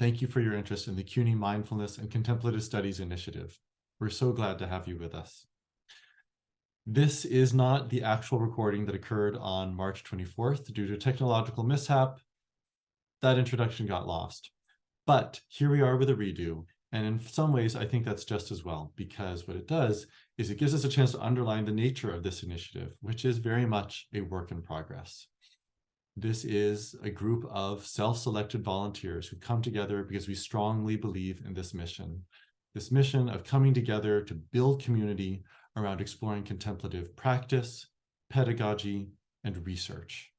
thank you for your interest in the CUNY Mindfulness and Contemplative Studies Initiative. We're so glad to have you with us. This is not the actual recording that occurred on March 24th due to a technological mishap. That introduction got lost. But here we are with a redo. And in some ways, I think that's just as well, because what it does is it gives us a chance to underline the nature of this initiative, which is very much a work in progress. This is a group of self-selected volunteers who come together because we strongly believe in this mission of coming together to build community around exploring contemplative practice, pedagogy, and research.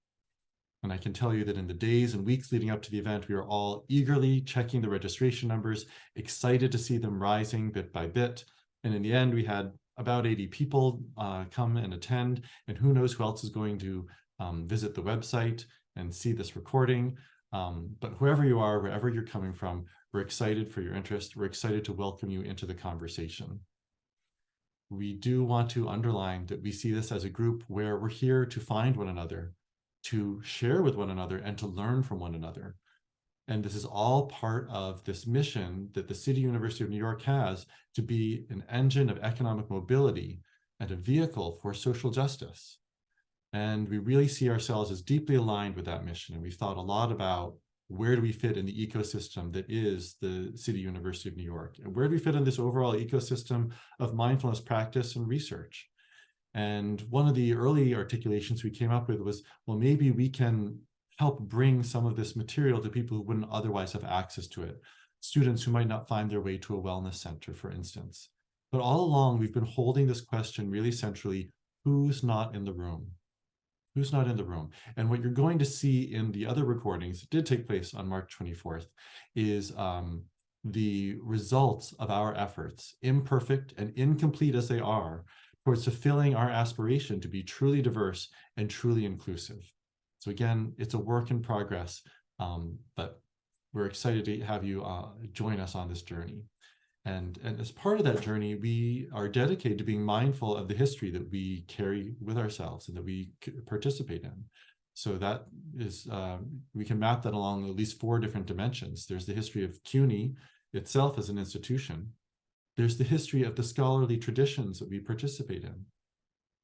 And I can tell you that in the days and weeks leading up to the event, we are all eagerly checking the registration numbers, excited to see them rising bit by bit. And in the end, we had about 80 people come and attend, and who knows who else is going to visit the website and see this recording. But whoever you are, wherever you're coming from, we're excited for your interest. We're excited to welcome you into the conversation. We do want to underline that we see this as a group where we're here to find one another, to share with one another, and to learn from one another. And this is all part of this mission that the City University of New York has to be an engine of economic mobility and a vehicle for social justice. And we really see ourselves as deeply aligned with that mission. And we've thought a lot about where do we fit in the ecosystem that is the City University of New York? And where do we fit in this overall ecosystem of mindfulness practice and research? And one of the early articulations we came up with was, well, maybe we can help bring some of this material to people who wouldn't otherwise have access to it. Students who might not find their way to a wellness center, for instance. But all along, we've been holding this question really centrally: who's not in the room? Who's not in the room? And what you're going to see in the other recordings that did take place on March 24th is the results of our efforts, imperfect and incomplete as they are, towards fulfilling our aspiration to be truly diverse and truly inclusive. So again, it's a work in progress, but we're excited to have you join us on this journey. And as part of that journey, we are dedicated to being mindful of the history that we carry with ourselves and that we participate in. So that is, we can map that along at least 4 different dimensions. There's the history of CUNY itself as an institution. There's the history of the scholarly traditions that we participate in.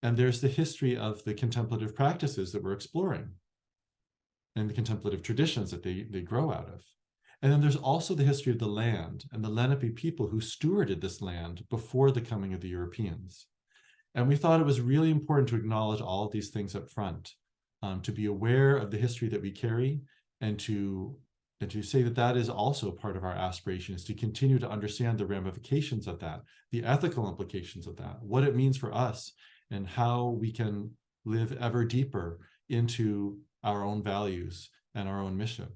And there's the history of the contemplative practices that we're exploring and the contemplative traditions that they grow out of. And then there's also the history of the land and the Lenape people who stewarded this land before the coming of the Europeans. And we thought it was really important to acknowledge all of these things up front, to be aware of the history that we carry, and to say that that is also part of our aspiration, is to continue to understand the ramifications of that, the ethical implications of that, what it means for us, and how we can live ever deeper into our own values and our own mission.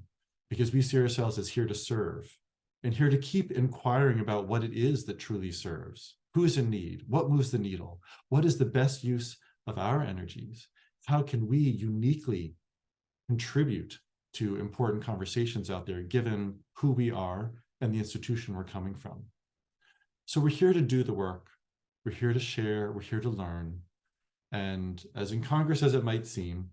Because we see ourselves as here to serve and here to keep inquiring about what it is that truly serves. Who's in need? What moves the needle? What is the best use of our energies? How can we uniquely contribute to important conversations out there, given who we are and the institution we're coming from? So we're here to do the work. We're here to share. We're here to learn. And as incongruous as it might seem,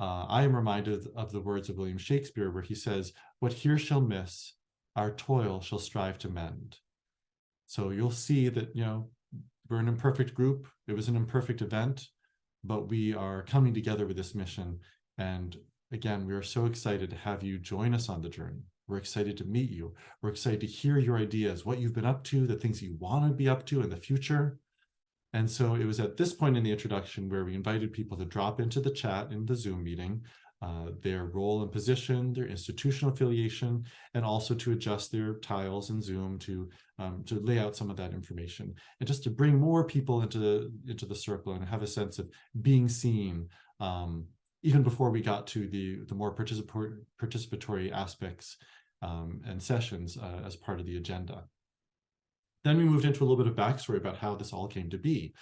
I am reminded of the words of William Shakespeare, where he says, "What here shall miss, our toil shall strive to mend." So you'll see that, we're an imperfect group. It was an imperfect event, but we are coming together with this mission. And again, we are so excited to have you join us on the journey. We're excited to meet you. We're excited to hear your ideas, what you've been up to, the things you want to be up to in the future. And so it was at this point in the introduction where we invited people to drop into the chat in the Zoom meeting, their role and position, their institutional affiliation, and also to adjust their tiles in Zoom to lay out some of that information, and just to bring more people into the circle and have a sense of being seen, even before we got to the more participatory aspects and sessions as part of the agenda. Then we moved into a little bit of backstory about how this all came to be.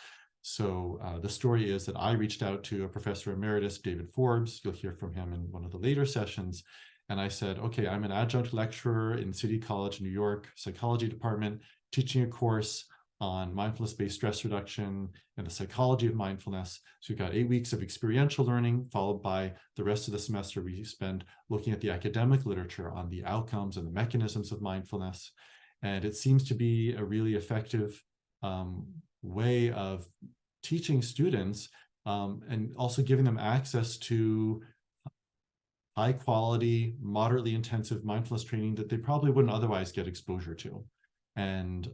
So the story is that I reached out to a professor emeritus, David Forbes. You'll hear from him in one of the later sessions. And I said, okay, I'm an adjunct lecturer in City College, New York, psychology department, teaching a course on mindfulness-based stress reduction and the psychology of mindfulness. So we've got 8 weeks of experiential learning, followed by the rest of the semester we spend looking at the academic literature on the outcomes and the mechanisms of mindfulness. And it seems to be a really effective way of teaching students and also giving them access to high quality, moderately intensive mindfulness training that they probably wouldn't otherwise get exposure to. And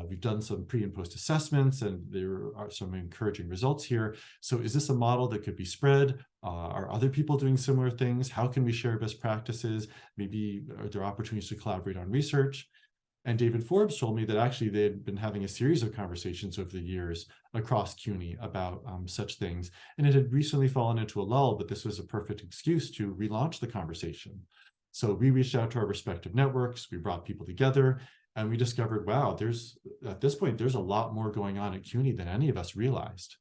we've done some pre and post assessments, and there are some encouraging results here. So is this a model that could be spread? Are other people doing similar things? How can we share best practices? Maybe are there opportunities to collaborate on research? And David Forbes told me that actually they had been having a series of conversations over the years across CUNY about such things. And it had recently fallen into a lull, but this was a perfect excuse to relaunch the conversation. So we reached out to our respective networks, we brought people together, and we discovered, wow, at this point, there's a lot more going on at CUNY than any of us realized.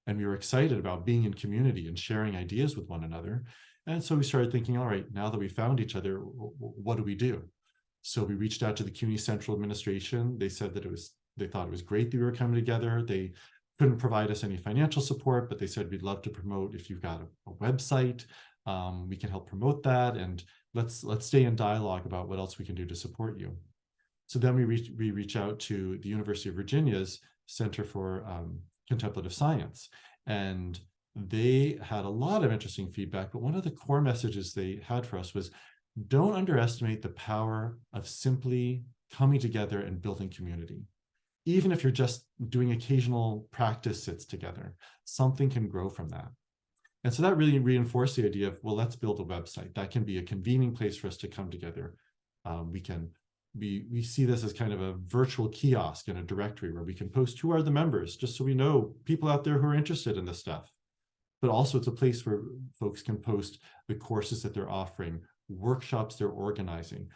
And we were excited about being in community and sharing ideas with one another. And so we started thinking, all right, now that we found each other, what do we do? So we reached out to the CUNY Central Administration. They said that they thought it was great that we were coming together. They couldn't provide us any financial support, but they said, we'd love to promote if you've got a website, we can help promote that. And let's stay in dialogue about what else we can do to support you. So then we reach out to the University of Virginia's Center for Contemplative Science. And they had a lot of interesting feedback, but one of the core messages they had for us was, don't underestimate the power of simply coming together and building community. Even if you're just doing occasional practice sits together, something can grow from that. And so that really reinforced the idea of, well, let's build a website. That can be a convening place for us to come together. We see this as kind of a virtual kiosk and a directory where we can post who are the members, just so we know people out there who are interested in this stuff. But also it's a place where folks can post the courses that they're offering, workshops they're organizing,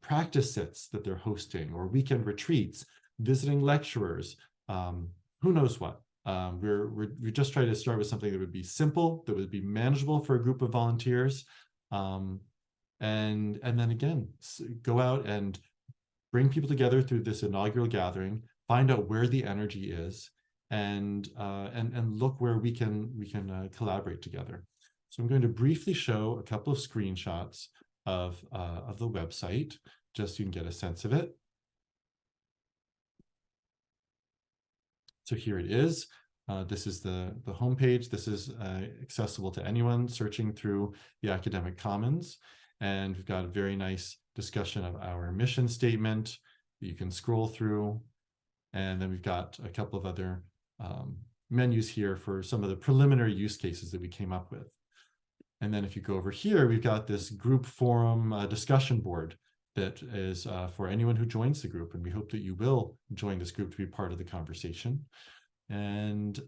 practice sets that they're hosting, or weekend retreats, visiting lecturers, who knows what. We just try to start with something that would be simple, that would be manageable for a group of volunteers, and then again, go out and bring people together through this inaugural gathering, find out where the energy is, and look where we can collaborate together. So I'm going to briefly show a couple of screenshots of the website, just so you can get a sense of it. So here it is. This is the homepage. This is accessible to anyone searching through the Academic Commons. And we've got a very nice discussion of our mission statement that you can scroll through. And then we've got a couple of other menus here for some of the preliminary use cases that we came up with. And then if you go over here, we've got this group forum discussion board that is for anyone who joins the group. And we hope that you will join this group to be part of the conversation. And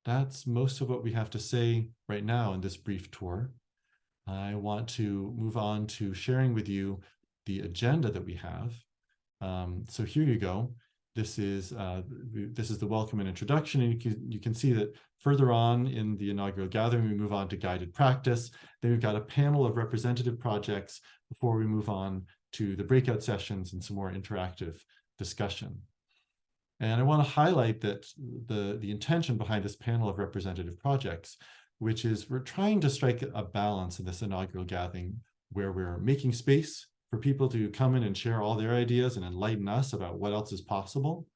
that's most of what we have to say right now in this brief tour. I want to move on to sharing with you the agenda that we have. So here you go. This is the welcome and introduction, and you can see that further on in the inaugural gathering, we move on to guided practice. Then we've got a panel of representative projects before we move on to the breakout sessions and some more interactive discussion. And I want to highlight that the intention behind this panel of representative projects, which is we're trying to strike a balance in this inaugural gathering where we're making space for people to come in and share all their ideas and enlighten us about what else is possible.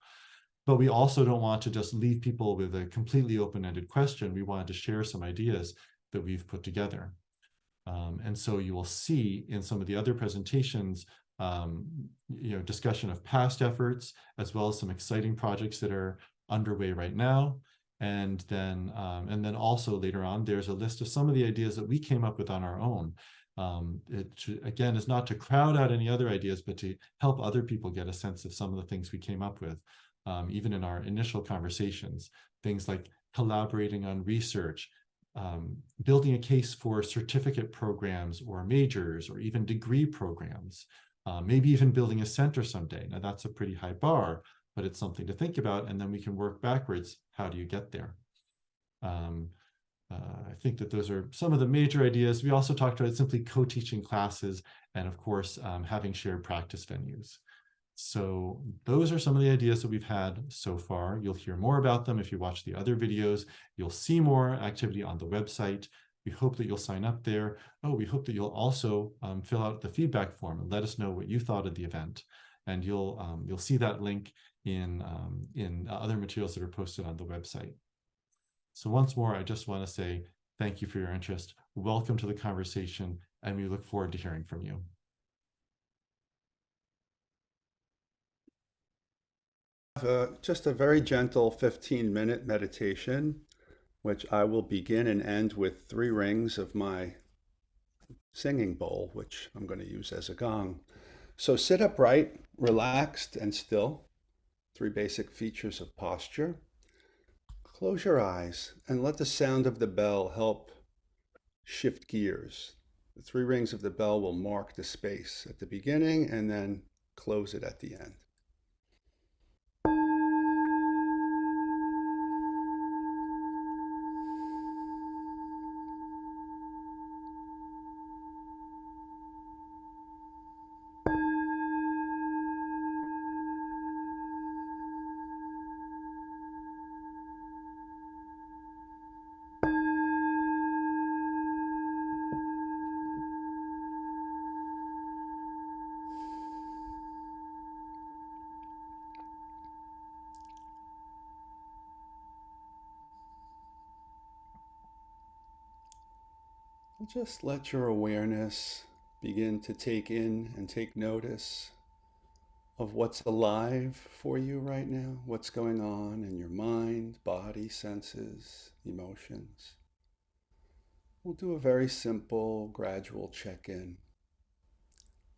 But we also don't want to just leave people with a completely open-ended question. We wanted to share some ideas that we've put together. And so you will see in some of the other presentations, discussion of past efforts, as well as some exciting projects that are underway right now. And then also later on, there's a list of some of the ideas that we came up with on our own. Again, is not to crowd out any other ideas, but to help other people get a sense of some of the things we came up with, even in our initial conversations. Things like collaborating on research, building a case for certificate programs or majors or even degree programs, maybe even building a center someday. Now that's a pretty high bar, but it's something to think about, and then we can work backwards. How do you get there? I think that those are some of the major ideas. We also talked about simply co-teaching classes and, of course, having shared practice venues. So those are some of the ideas that we've had so far. You'll hear more about them if you watch the other videos. You'll see more activity on the website. We hope that you'll sign up there. Oh, we hope that you'll also fill out the feedback form and let us know what you thought of the event. And you'll see that link in other materials that are posted on the website. So once more, I just want to say thank you for your interest. Welcome to the conversation, and we look forward to hearing from you. Just a very gentle 15-minute meditation, which I will begin and end with 3 rings of my singing bowl, which I'm going to use as a gong. So sit upright, relaxed, and still. 3 basic features of posture. Close your eyes and let the sound of the bell help shift gears. The 3 rings of the bell will mark the space at the beginning and then close it at the end. Just let your awareness begin to take in and take notice of what's alive for you right now, what's going on in your mind, body, senses, emotions. We'll do a very simple, gradual check-in.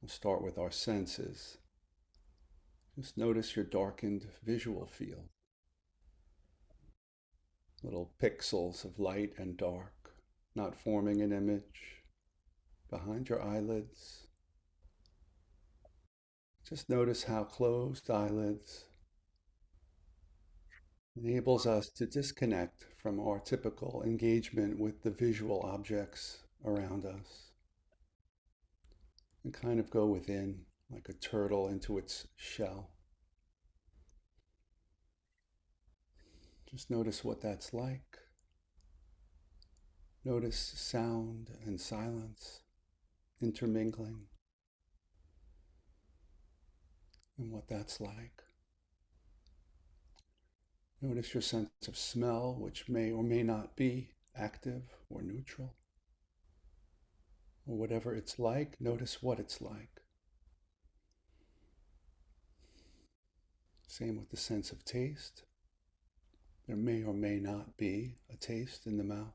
We'll start with our senses. Just notice your darkened visual field. Little pixels of light and dark, not forming an image. Behind your eyelids, just notice how closed eyelids enables us to disconnect from our typical engagement with the visual objects around us and kind of go within like a turtle into its shell. Just notice what that's like. Notice sound and silence intermingling and what that's like. Notice your sense of smell, which may or may not be active or neutral. Or whatever it's like, notice what it's like. Same with the sense of taste. There may or may not be a taste in the mouth.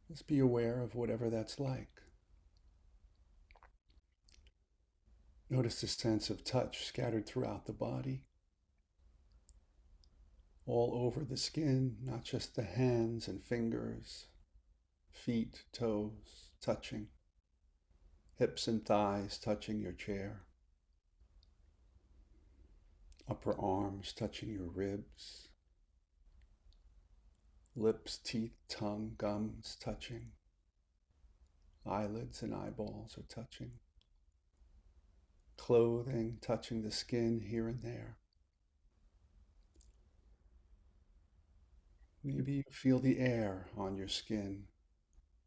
Just be aware of whatever that's like. Notice the sense of touch scattered throughout the body, all over the skin, not just the hands and fingers, feet, toes touching, hips and thighs touching your chair, upper arms touching your ribs, lips, teeth, tongue, gums touching, eyelids and eyeballs are touching, clothing touching the skin here and there. Maybe you feel the air on your skin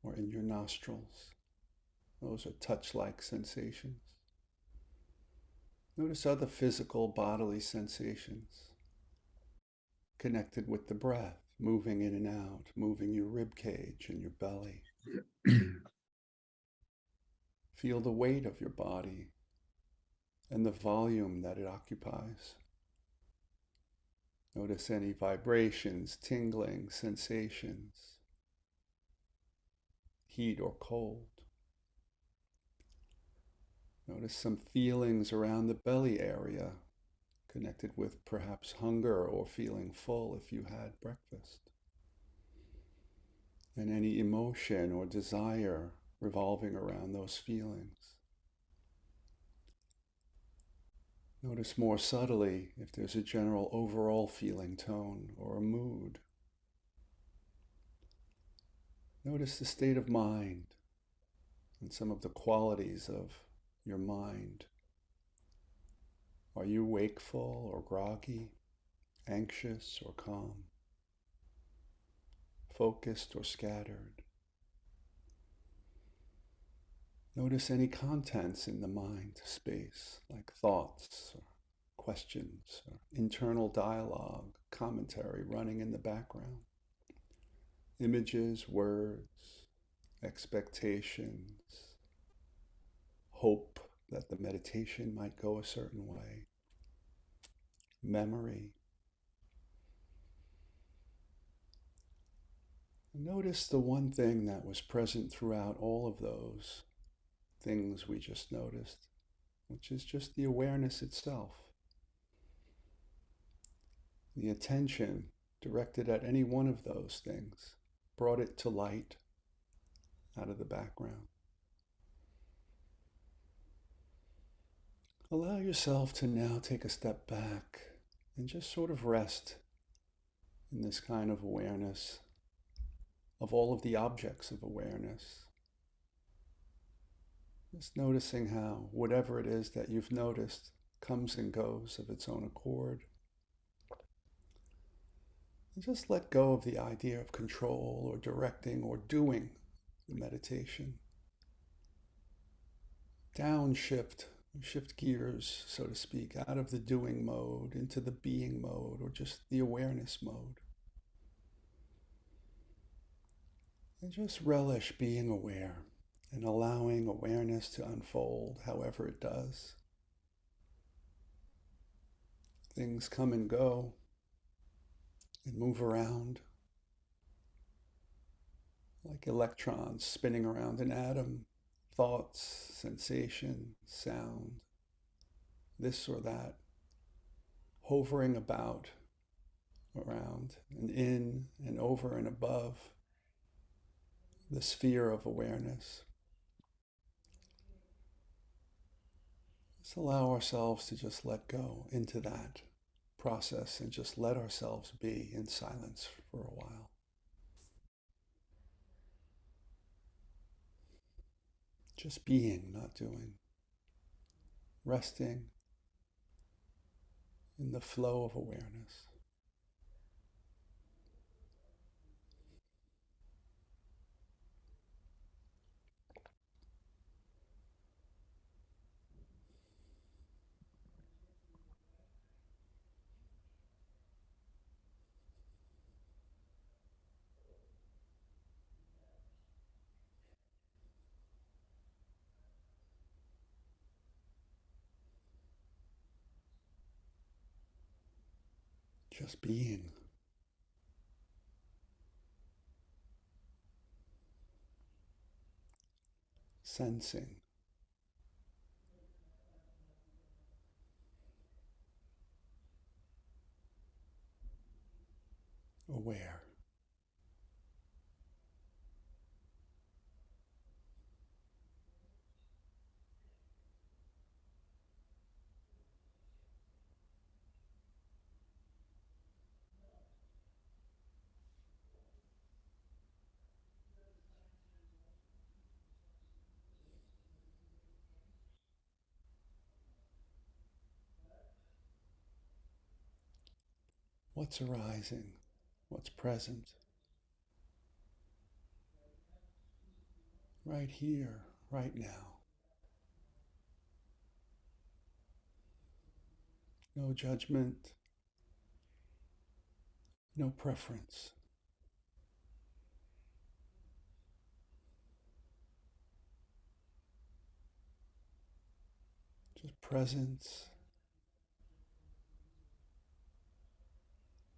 or in your nostrils. Those are touch-like sensations. Notice other physical bodily sensations connected with the breath, moving in and out, moving your rib cage and your belly. Feel the weight of your body and the volume that it occupies. Notice any vibrations, tingling, sensations, heat or cold. Notice some feelings around the belly area, connected with perhaps hunger or feeling full if you had breakfast. And any emotion or desire revolving around those feelings. Notice more subtly if there's a general overall feeling tone or a mood. Notice the state of mind and some of the qualities of your mind Are you wakeful or groggy, anxious or calm, focused or scattered? Notice any contents in the mind space, like thoughts or questions or internal dialogue, commentary running in the background. Images, words, expectations, hope that the meditation might go a certain way, memory. Notice the one thing that was present throughout all of those things we just noticed, which is just the awareness itself. The attention directed at any one of those things brought it to light out of the background. Allow yourself to now take a step back and just sort of rest in this kind of awareness of all of the objects of awareness. Just noticing how whatever it is that you've noticed comes and goes of its own accord. And just let go of the idea of control or directing or doing the meditation. Downshift, shift gears, so to speak, out of the doing mode into the being mode or just the awareness mode. And just relish being aware and allowing awareness to unfold however it does. Things come and go and move around like electrons spinning around an atom, thoughts, sensation, sound, this or that, hovering about, around, and in and over and above the sphere of awareness. Let's allow ourselves to just let go into that process and just let ourselves be in silence for a while. Just being, not doing. Resting in the flow of awareness. Just being. Sensing. Aware. What's arising? What's present? Right here, right now. No judgment, no preference. Just presence,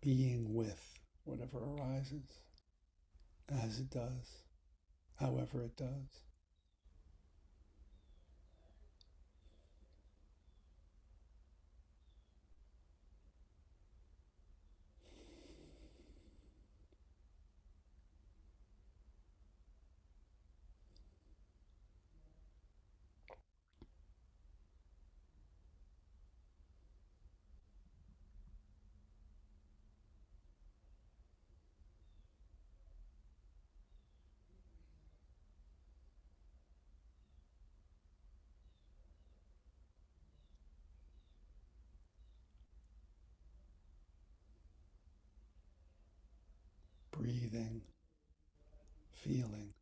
being with whatever arises, as it does, however it does. breathing, feeling.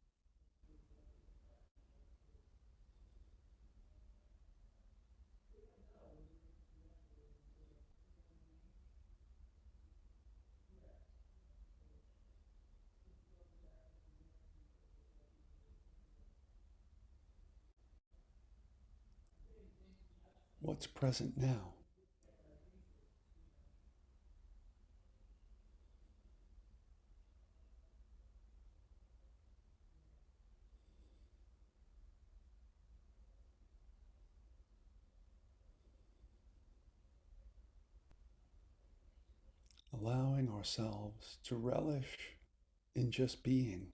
What's present now? Allowing ourselves to relish in just being,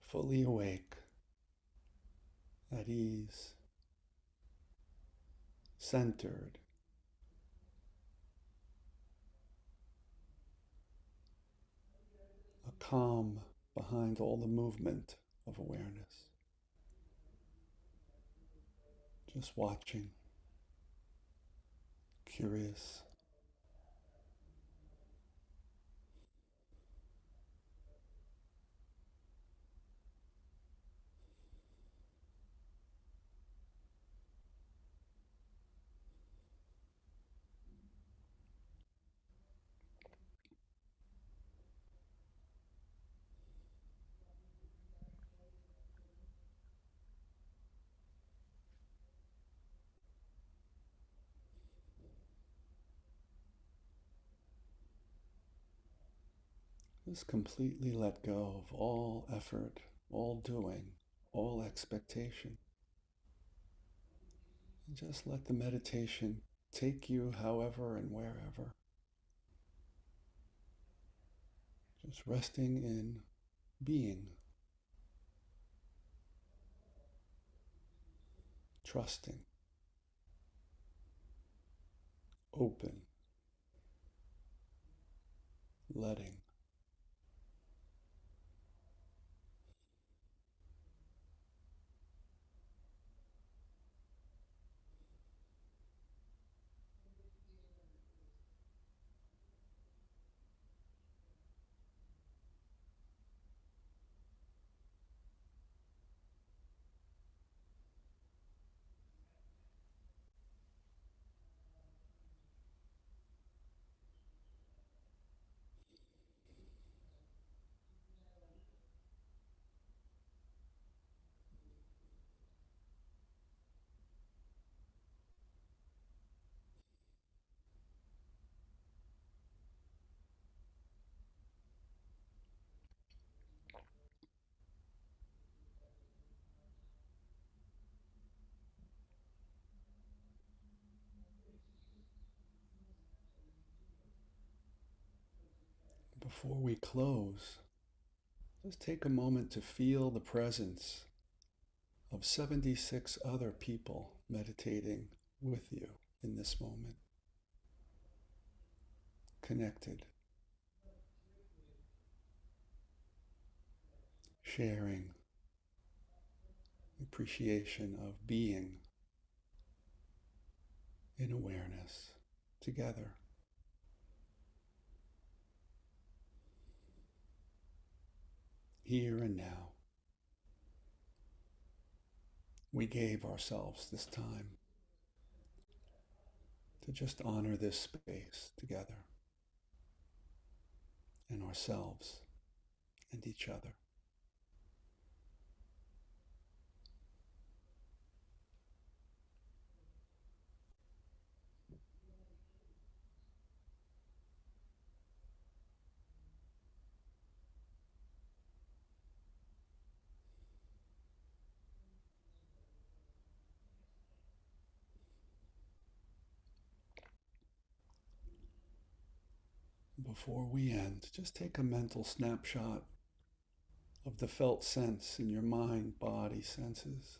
fully awake, at ease, centered, a calm behind all the movement of awareness. Just watching, curious. Just completely let go of all effort, all doing, all expectation. And just let the meditation take you however and wherever. Just resting in being, trusting, open, letting. Before we close, just take a moment to feel the presence of 76 other people meditating with you in this moment, connected, sharing appreciation of being in awareness together. Here and now, we gave ourselves this time to just honor this space together and ourselves and each other. Before we end, just take a mental snapshot of the felt sense in your mind, body senses.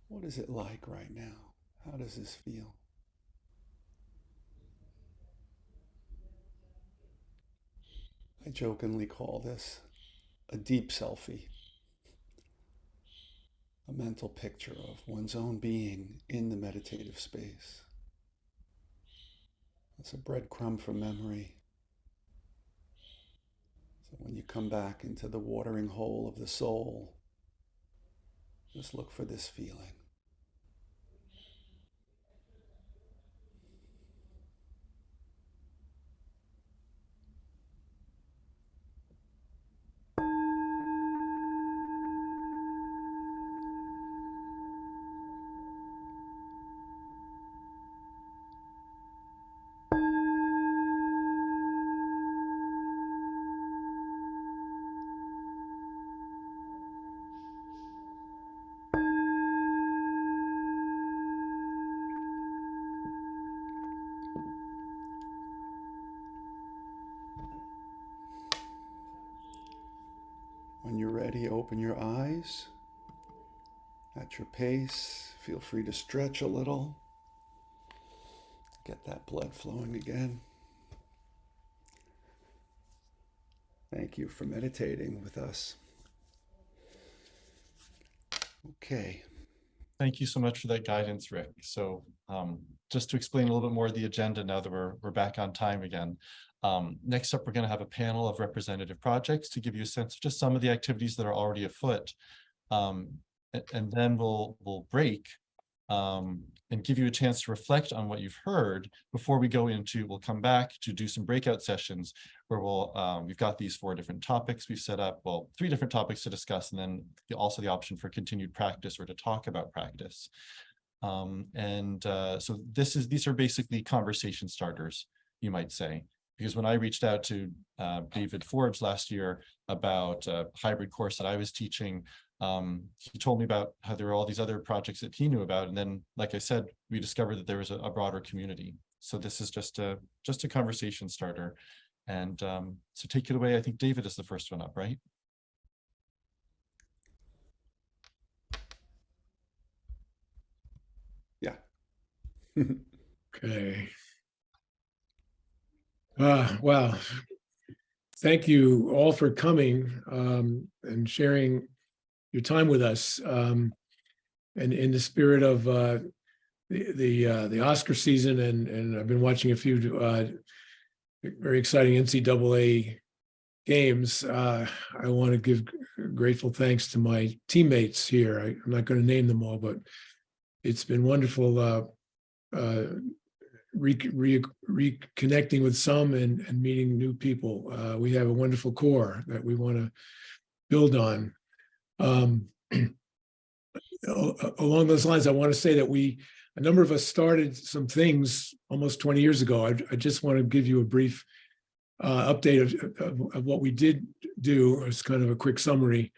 What is it like right now? How does this feel? I jokingly call this a deep selfie, a mental picture of one's own being in the meditative space. as a breadcrumb for memory. So when you come back into the watering hole of the soul, just look for this feeling. When you're ready, open your eyes at your pace. Feel free to stretch a little. Get that blood flowing again. Thank you for meditating with us. Okay. Thank you so much for that guidance, Rick. So just to explain a little bit more of the agenda now that we're back on time again. Next up, we're going to have a panel of representative projects to give you a sense of just some of the activities that are already afoot. And then we'll break and give you a chance to reflect on what you've heard before we'll come back to do some breakout sessions where we've got these 4 different topics we've set up, 3 different topics to discuss, and then also the option for continued practice or to talk about practice. So these are basically conversation starters, you might say, because when I reached out to David Forbes last year about a hybrid course that I was teaching, he told me about how there were all these other projects that he knew about. And then, like I said, we discovered that there was a broader community. So this is just a conversation starter. And so take it away. I think David is the first one up, right? Yeah. Okay. Wow. Thank you all for coming and sharing your time with us. And in the spirit of the Oscar season, and I've been watching a few very exciting NCAA games. I want to give grateful thanks to my teammates here. I'm not going to name them all, but it's been wonderful reconnecting with some and meeting new people. We have a wonderful core that we want to build on. Along those lines, I want to say that a number of us started some things almost 20 years ago. I just want to give you a brief update of what we did do as kind of a quick summary.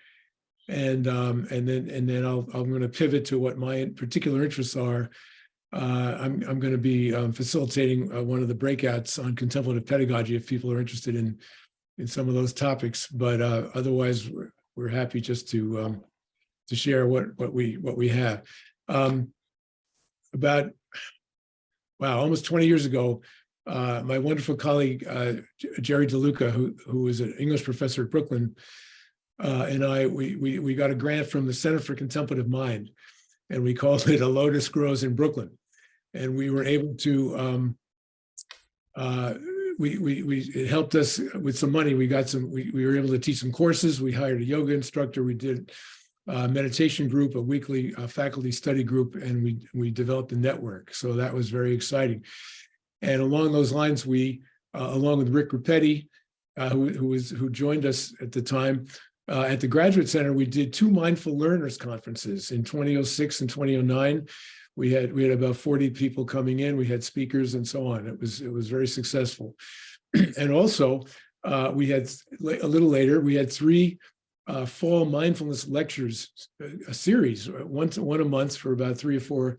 And then I'm going to pivot to what my particular interests are. I'm going to be facilitating one of the breakouts on contemplative pedagogy if people are interested in some of those topics. But otherwise, we're happy just to share what we have. About almost 20 years ago, my wonderful colleague Jerry DeLuca, who is an English professor at Brooklyn, and we got a grant from the Center for Contemplative Mind, and we called it A Lotus Grows in Brooklyn. And we were able to it helped us with some money. We were able to teach some courses. We hired a yoga instructor. We did a meditation group, a weekly faculty study group, and we developed a network. So that was very exciting. And along those lines, we, along with Rick Grupetti, who joined us at the time, at the Graduate Center, we did 2 Mindful Learners conferences in 2006 and 2009. We had about 40 people coming in. We had speakers and so on. It was very successful. And also, we had a little later, we had 3 fall mindfulness lectures, a series, one a month for about 3 or 4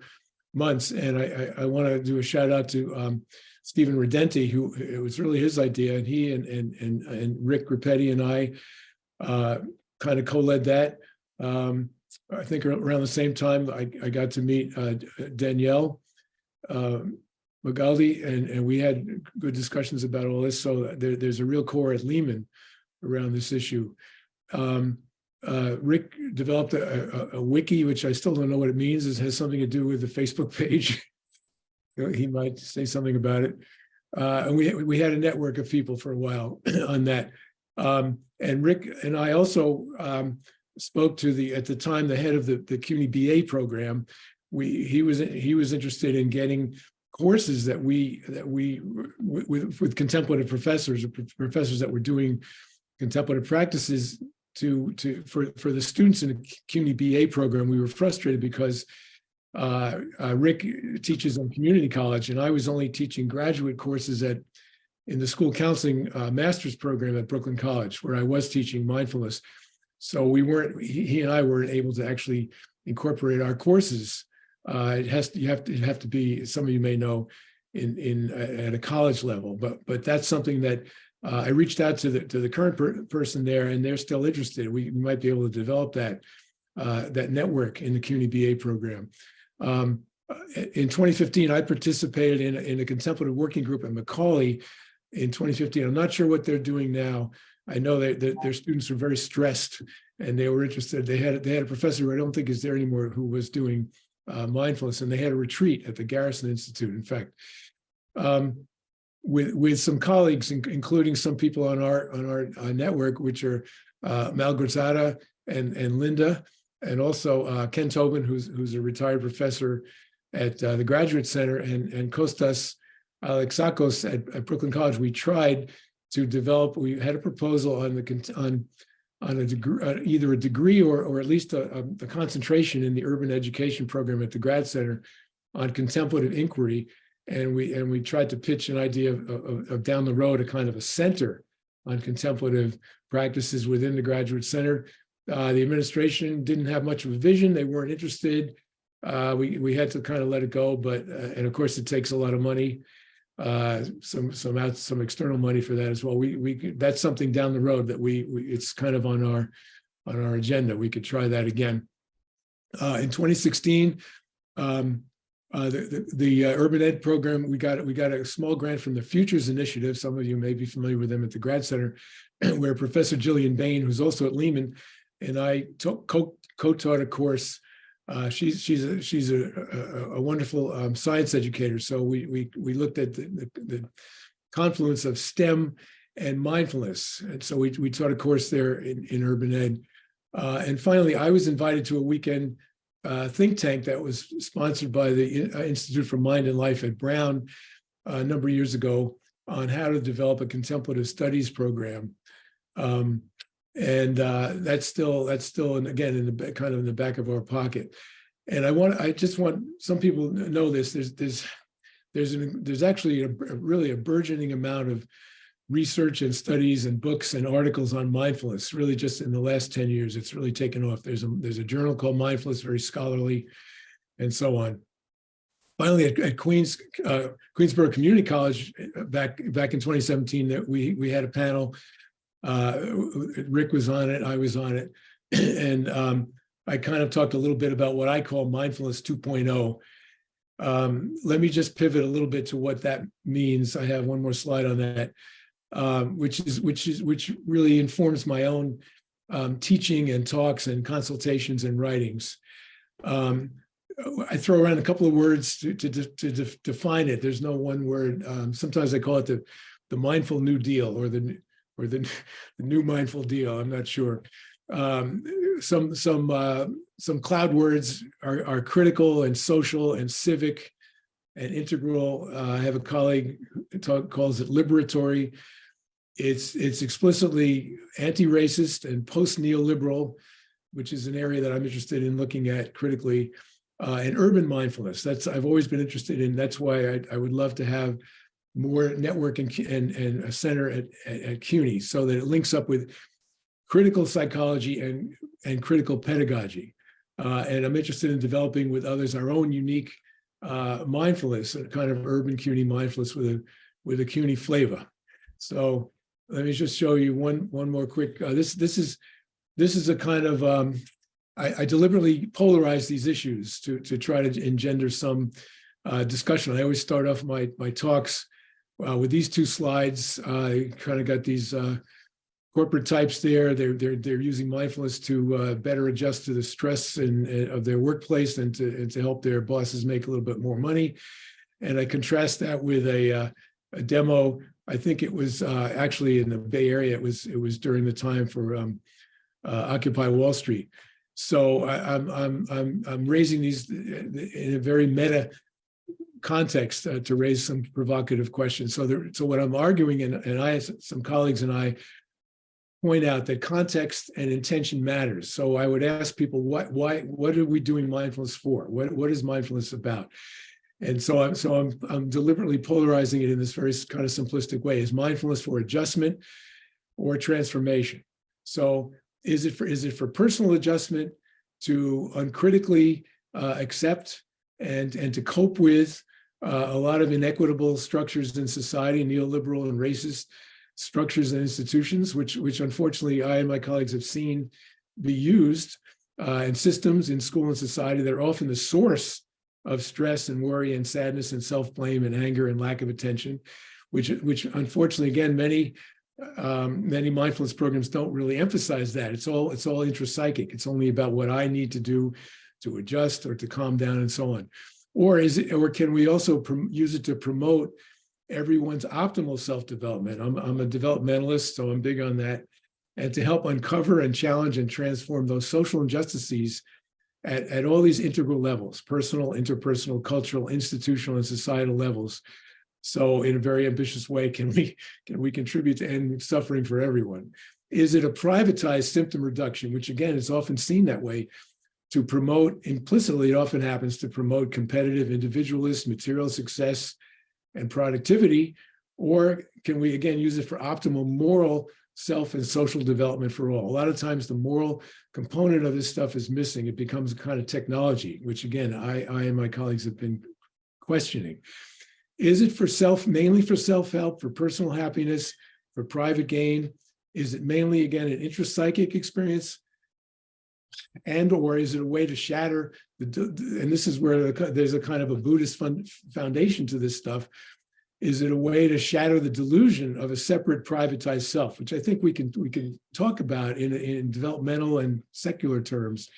months. And I want to do a shout out to Stephen Redenti, who it was really his idea, and he and Rick Grupetti and I kind of co-led that. I think around the same time, I got to meet Danielle Magaldi, and we had good discussions about all this. So there's a real core at Lehman around this issue. Rick developed a wiki, which I still don't know what it means. It has something to do with the Facebook page. He might say something about it. And we had a network of people for a while on that. And Rick and I also spoke to at the time, the head of the CUNY BA program. He was interested in getting courses that with contemplative professors or professors that were doing contemplative practices for the students in the CUNY BA program. We were frustrated because Rick teaches on community college, and I was only teaching graduate courses in the school counseling master's program at Brooklyn College, where I was teaching mindfulness. So he and I weren't able to actually incorporate our courses. You have to be, some of you may know, at a college level, but that's something that I reached out to the current person there, and they're still interested. We might be able to develop that network in the CUNY BA program. In 2015, I participated in a contemplative working group at Macaulay in 2015. I'm not sure what they're doing now. I know that their students were very stressed, and they were interested. They had a professor who I don't think is there anymore, who was doing mindfulness, and they had a retreat at the Garrison Institute. In fact, with some colleagues, including some people on our network, which are Mal Grzata and Linda, and also Ken Tobin, who's a retired professor at the Graduate Center, and Kostas Alexakos at Brooklyn College. We tried to develop. We had a proposal on a degree, either a degree or at least a concentration in the urban education program at the Grad Center on contemplative inquiry, and we tried to pitch an idea of down the road a kind of a center on contemplative practices within the Graduate Center. The administration didn't have much of a vision; they weren't interested. We had to kind of let it go, but and of course it takes a lot of money, some external money for that as well. That's something down the road that it's kind of on our agenda. We could try that again. In 2016, the Urban Ed program, we got a small grant from the Futures Initiative. Some of you may be familiar with them at the Grad Center, where Professor Jillian Bain, who's also at Lehman, and I co-taught a course. She's a wonderful science educator. So we looked at the confluence of STEM and mindfulness, and so we taught a course there in Urban Ed. And finally, I was invited to a weekend think tank that was sponsored by the Institute for Mind and Life at Brown a number of years ago on how to develop a contemplative studies program. And that's still, and again, in the kind of in the back of our pocket. And I just want some people to know this. There's actually really a burgeoning amount of research and studies and books and articles on mindfulness. Really, just in the last 10 years, it's really taken off. There's a journal called Mindfulness, very scholarly, and so on. Finally, at Queensborough Community College back in 2017, that we had a panel. Rick was on it, I was on it, and I kind of talked a little bit about what I call mindfulness 2.0. Let me just pivot a little bit to what that means. I have one more slide on that, which really informs my own teaching and talks and consultations and writings. I throw around a couple of words to define it. There's no one word. Sometimes I call it the mindful New Deal or the new mindful deal. I'm not sure. Some cloud words are critical and social and civic and integral. I have a colleague who calls it liberatory. It's explicitly anti-racist and post-neoliberal, which is an area that I'm interested in looking at critically. And urban mindfulness. I've always been interested in. That's why I would love to have more network and a center at CUNY, so that it links up with critical psychology and critical pedagogy. And I'm interested in developing with others our own unique mindfulness, a kind of urban CUNY mindfulness with a CUNY flavor. So let me just show you one more quick. This is a kind of I deliberately polarize these issues to try to engender some discussion. I always start off my talks with these two slides. I kind of got these corporate types there. They're using mindfulness to better adjust to the stress of their workplace and to help their bosses make a little bit more money. And I contrast that with a a demo. I think it was actually in the Bay Area. It was during the time for Occupy Wall Street. So I'm raising these in a very meta context to raise some provocative questions. So what I'm arguing, and I, some colleagues and I, point out that context and intention matters. So I would ask people, what are we doing mindfulness for? What is mindfulness about? And so I'm deliberately polarizing it in this very kind of simplistic way. Is mindfulness for adjustment or transformation? So is it for personal adjustment, to uncritically accept and to cope with a lot of inequitable structures in society, neoliberal and racist structures and institutions, which unfortunately I and my colleagues have seen be used in systems in school and society that are often the source of stress and worry and sadness and self-blame and anger and lack of attention, which unfortunately, again, many mindfulness programs don't really emphasize that. It's all intrapsychic. It's only about what I need to do to adjust or to calm down and so on. Or can we also use it to promote everyone's optimal self-development? I'm a developmentalist, so I'm big on that. And to help uncover and challenge and transform those social injustices at all these integral levels: personal, interpersonal, cultural, institutional, and societal levels. So in a very ambitious way, can we contribute to end suffering for everyone? Is it a privatized symptom reduction, which again is often seen that way, to promote, implicitly it often happens, to promote competitive individualist material success and productivity? Or can we again use it for optimal moral self and social development for all? A lot of times the moral component of this stuff is missing. It becomes a kind of technology, which again, I and my colleagues have been questioning. Is it for mainly for self-help, for personal happiness, for private gain? Is it mainly, again, an intrapsychic experience? Or is it a way to shatter and this is where there's a kind of a Buddhist foundation to this stuff. Is it a way to shatter the delusion of a separate privatized self, which I think we can talk about in developmental and secular terms?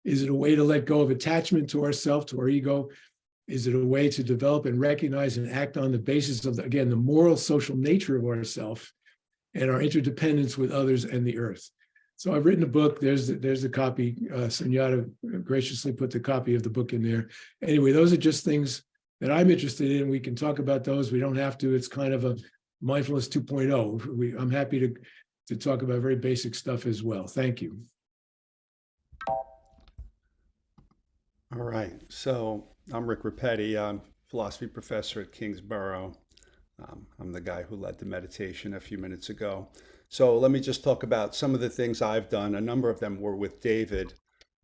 Is it a way to let go of attachment to ourself, to our ego? Is it a way to develop and recognize and act on the basis of, again, the moral social nature of ourself and our interdependence with others and the earth? So I've written a book. There's a copy. Sunyata graciously put the copy of the book in there. Anyway, those are just things that I'm interested in. We can talk about those. We don't have to. It's kind of a mindfulness 2.0. I'm happy to talk about very basic stuff as well. Thank you. All right. So I'm Rick Rapetti. I'm philosophy professor at Kingsborough. I'm the guy who led the meditation a few minutes ago. So let me just talk about some of the things I've done. A number of them were with David.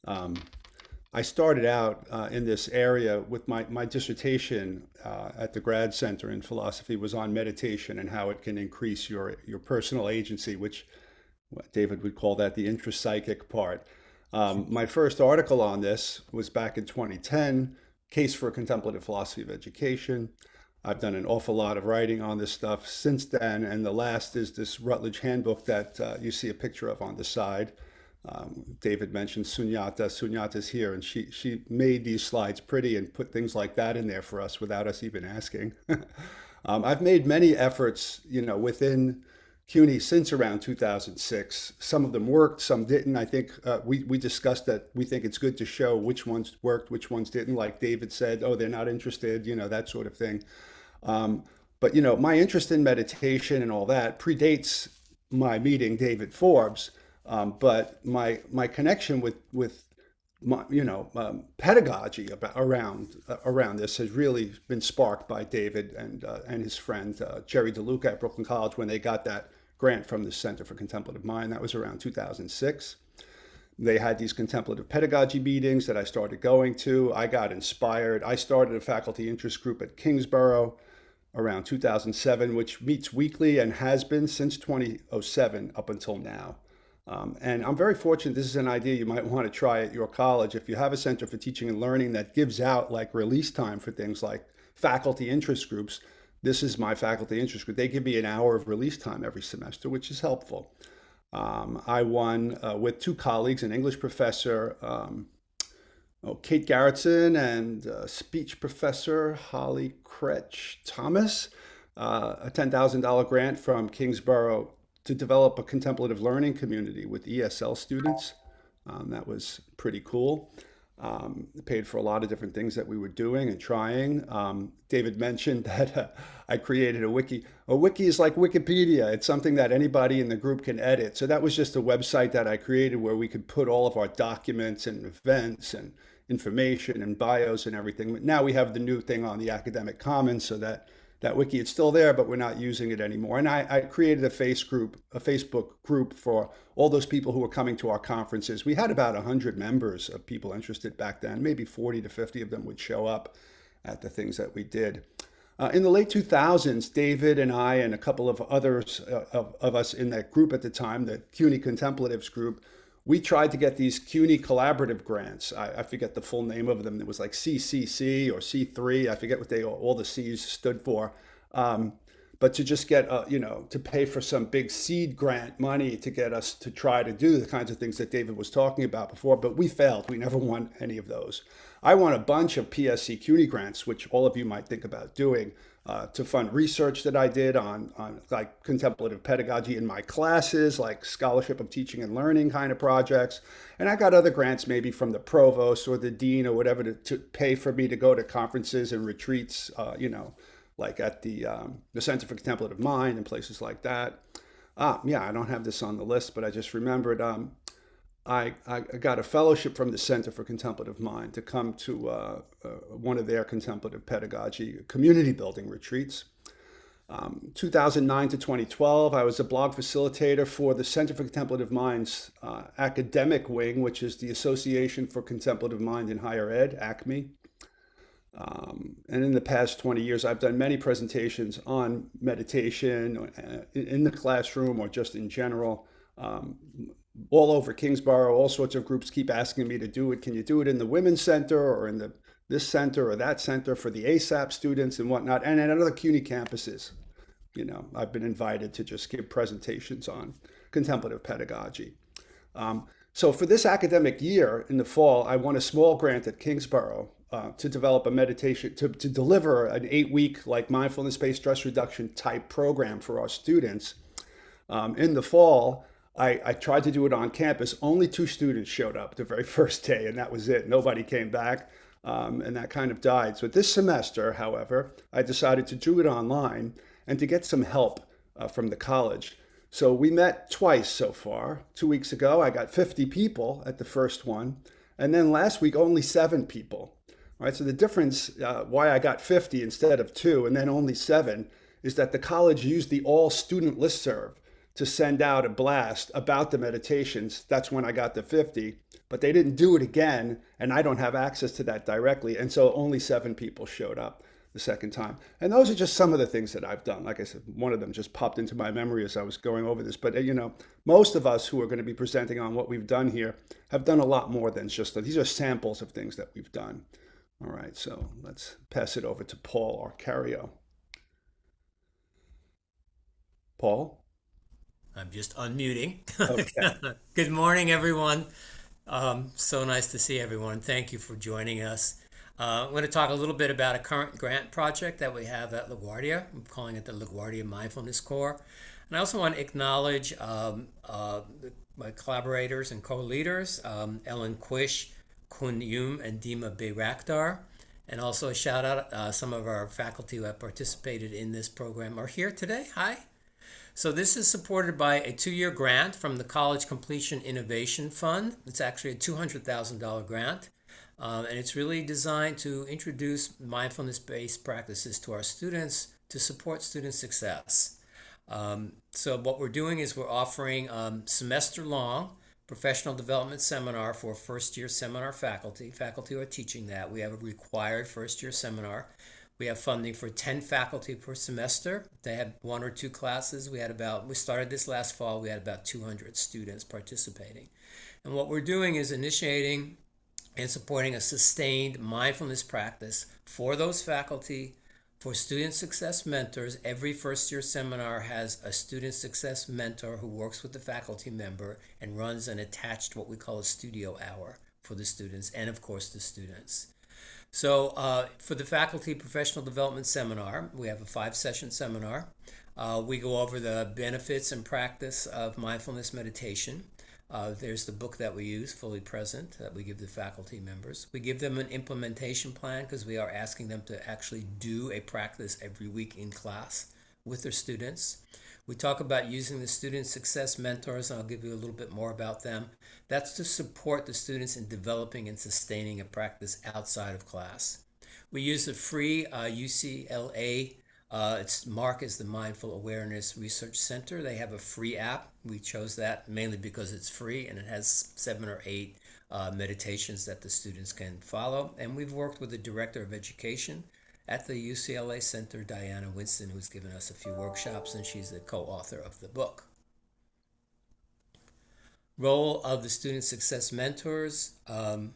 I started out in this area with my dissertation at the grad center in philosophy was on meditation and how it can increase your personal agency, which David would call that the intrapsychic part. My first article on this was back in 2010, Case for a Contemplative Philosophy of Education. I've done an awful lot of writing on this stuff since then, and the last is this Rutledge handbook that you see a picture of on the side. David mentioned Sunyata. Sunyata's here, and she made these slides pretty and put things like that in there for us without us even asking. I've made many efforts, within CUNY since around 2006. Some of them worked, some didn't. I think we discussed that we think it's good to show which ones worked, which ones didn't. Like David said, oh, they're not interested, that sort of thing. But my interest in meditation and all that predates my meeting David Forbes. But my connection with my, pedagogy around this has really been sparked by David and his friend Jerry DeLuca at Brooklyn College when they got that grant from the Center for Contemplative Mind. That was around 2006. They had these contemplative pedagogy meetings that I started going to. I got inspired. I started a faculty interest group at Kingsborough around 2007, which meets weekly and has been since 2007 up until now. And I'm very fortunate. This is an idea you might want to try at your college. If you have a Center for Teaching and Learning that gives out like release time for things like faculty interest groups, this is my faculty interest group. They give me an hour of release time every semester, which is helpful. I won with two colleagues, an English professor, Kate Garrettson, and speech professor Holly Kretsch Thomas. a $10,000 grant from Kingsborough to develop a contemplative learning community with ESL students. That was pretty cool. It paid for a lot of different things that we were doing and trying. David mentioned that I created a wiki. A wiki is like Wikipedia. It's something that anybody in the group can edit. So that was just a website that I created where we could put all of our documents and events and information and bios and everything. But now we have the new thing on the Academic Commons, so that wiki, it's still there, but we're not using it anymore. And I created a Facebook group for all those people who were coming to our conferences. We had about 100 members of people interested back then. Maybe 40 to 50 of them would show up at the things that we did. In the late 2000s, David and I and a couple of others of us in that group at the time, the CUNY Contemplatives group, we tried to get these CUNY collaborative grants. I forget the full name of them. It was like CCC or C3. I forget what all the C's stood for. But to just get, to pay for some big seed grant money to get us to try to do the kinds of things that David was talking about before, but we failed. We never won any of those. I won a bunch of PSC CUNY grants, which all of you might think about doing, to fund research that I did on like contemplative pedagogy in my classes, like scholarship of teaching and learning kind of projects. And I got other grants maybe from the provost or the dean or whatever to pay for me to go to conferences and retreats, like at the Center for Contemplative Mind and places like that. Yeah, I don't have this on the list, but I just remembered I got a fellowship from the Center for Contemplative Mind to come to one of their contemplative pedagogy community building retreats. 2009 to 2012, I was a blog facilitator for the Center for Contemplative Mind's academic wing, which is the Association for Contemplative Mind in Higher Ed, ACME. And in the past 20 years, I've done many presentations on meditation in the classroom or just in general. All over Kingsborough, all sorts of groups keep asking me to do it. Can you do it in the Women's Center or in this center or that center for the ASAP students and whatnot? And at other CUNY campuses, I've been invited to just give presentations on contemplative pedagogy. So for this academic year in the fall, I won a small grant at Kingsborough to develop a meditation, to deliver an 8-week like mindfulness-based stress reduction type program for our students. In the fall, I tried to do it on campus. Only 2 students showed up the very first day, and that was it. Nobody came back, and that kind of died. So this semester, however, I decided to do it online and to get some help from the college. So we met twice so far. 2 weeks ago, I got 50 people at the first one, and then last week, only 7 people. All right, so the difference, why I got 50 instead of 2 and then only 7, is that the college used the all-student listserv to send out a blast about the meditations. That's when I got the 50, but they didn't do it again, and I don't have access to that directly, and so only 7 people showed up the second time. And those are just some of the things that I've done. Like I said, one of them just popped into my memory as I was going over this, but most of us who are going to be presenting on what we've done here have done a lot more than just that. These are samples of things that we've done. All right, so let's pass it over to Paul Arcario. Paul? I'm just unmuting. Okay. Good morning, everyone. So nice to see everyone. Thank you for joining us. I'm going to talk a little bit about a current grant project that we have at LaGuardia. I'm calling it the LaGuardia Mindfulness Corps. And I also want to acknowledge my collaborators and co-leaders, Ellen Quish, Kun Yum, and Dima Bayraktar. And also a shout out, some of our faculty who have participated in this program are here today. Hi. So this is supported by a 2-year grant from the College Completion Innovation Fund. It's actually a $200,000 grant. And it's really designed to introduce mindfulness-based practices to our students to support student success. So what we're doing is we're offering semester-long professional development seminar for first-year seminar faculty who are teaching that. We have a required first-year seminar. We have funding for 10 faculty per semester. They have 1 or 2 classes. We started this last fall, we had about 200 students participating. And what we're doing is initiating and supporting a sustained mindfulness practice for those faculty, for student success mentors. Every first-year seminar has a student success mentor who works with the faculty member and runs an attached, what we call a studio hour for the students and, of course, the students. So for the faculty professional development seminar, we have a 5-session seminar. We go over the benefits and practice of mindfulness meditation. There's the book that we use, Fully Present, that we give the faculty members. We give them an implementation plan because we are asking them to actually do a practice every week in class with their students. We talk about using the student success mentors, and I'll give you a little bit more about them. That's to support the students in developing and sustaining a practice outside of class. We use the free UCLA, it's marked as the Mindful Awareness Research Center. They have a free app. We chose that mainly because it's free and it has 7 or 8 meditations that the students can follow. And we've worked with the Director of Education at the UCLA Center, Diana Winston, who's given us a few workshops, and she's the co-author of the book. Role of the Student Success Mentors. I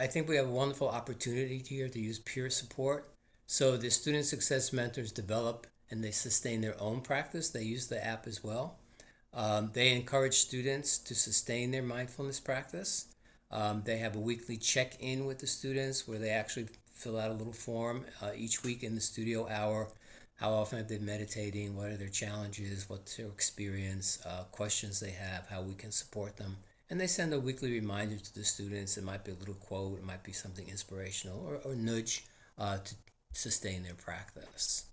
think we have a wonderful opportunity here to use peer support. So the Student Success Mentors develop and they sustain their own practice. They use the app as well. They encourage students to sustain their mindfulness practice. They have a weekly check-in with the students where they actually fill out a little form each week in the studio hour. How often have they been meditating? What are their challenges? What's their experience? Questions they have, how we can support them. And they send a weekly reminder to the students. It might be a little quote, it might be something inspirational or nudge to sustain their practice.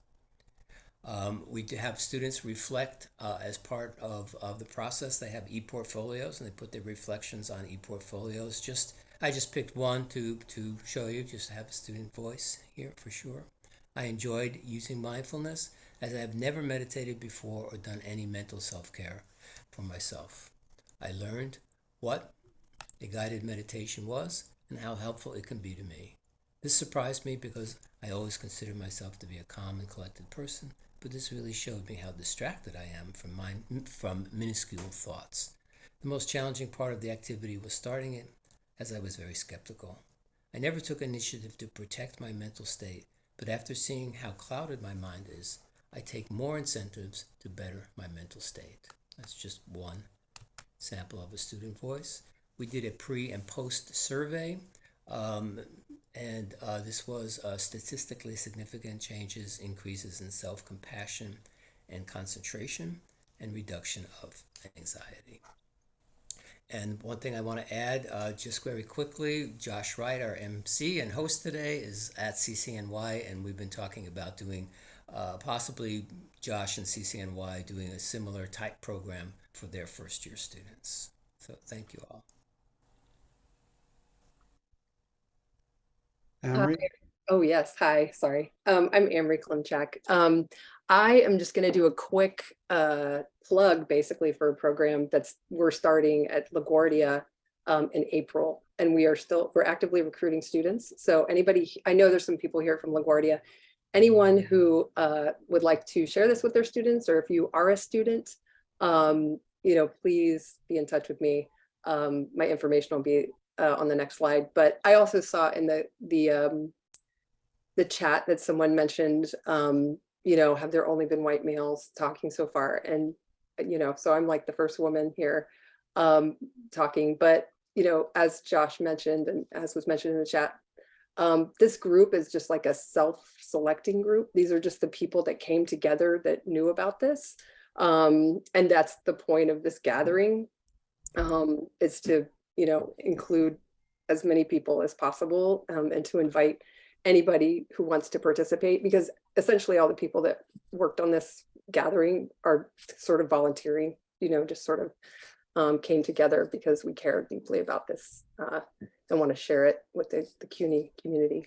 We do have students reflect as part of the process. They have e-portfolios and they put their reflections on e-portfolios. I just picked one to show you, just to have a student voice here for sure. I enjoyed using mindfulness as I have never meditated before or done any mental self-care for myself. I learned what a guided meditation was and how helpful it can be to me. This surprised me because I always considered myself to be a calm and collected person, but this really showed me how distracted I am from minuscule thoughts. The most challenging part of the activity was starting it, as I was very skeptical. I never took initiative to protect my mental state, but after seeing how clouded my mind is, I take more incentives to better my mental state. That's just one sample of a student voice. We did a pre and post survey, and this was statistically significant changes, increases in self-compassion and concentration, and reduction of anxiety. And one thing I want to add, just very quickly, Josh Wright, our MC and host today, is at CCNY, and we've been talking about doing possibly Josh and CCNY doing a similar type program for their first-year students. So thank you all. Amory? Oh, yes. Hi. Sorry. I'm Amory Klimchak. I am just going to do a quick plug basically for a program we're starting at LaGuardia in April, and we're actively recruiting students. So anybody, I know there's some people here from LaGuardia, anyone who would like to share this with their students, or if you are a student, please be in touch with me. My information will be on the next slide, but I also saw in the chat that someone mentioned, have there only been white males talking so far? And, so I'm like the first woman here talking, but, as Josh mentioned, and as was mentioned in the chat, this group is just like a self-selecting group. These are just the people that came together that knew about this. And that's the point of this gathering, is to, include as many people as possible, and to invite anybody who wants to participate, because essentially all the people that worked on this gathering are sort of volunteering, just sort of came together because we care deeply about this and want to share it with the CUNY community.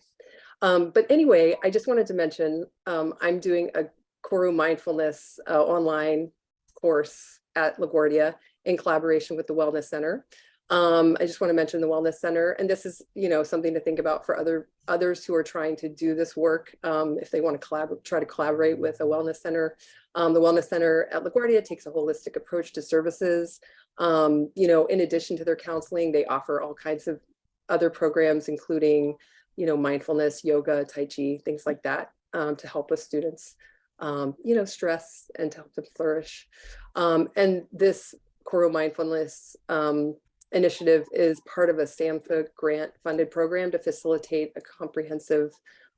But anyway, I just wanted to mention I'm doing a Koru mindfulness online course at LaGuardia in collaboration with the Wellness Center. I just want to mention the Wellness Center, and this is, something to think about for others who are trying to do this work. If they want to try to collaborate with a wellness center, the Wellness Center at LaGuardia takes a holistic approach to services. In addition to their counseling, they offer all kinds of other programs, including, mindfulness, yoga, Tai Chi, things like that, to help with students, stress and to help them flourish. And this Koru mindfulness initiative is part of a SAMHSA grant funded program to facilitate a comprehensive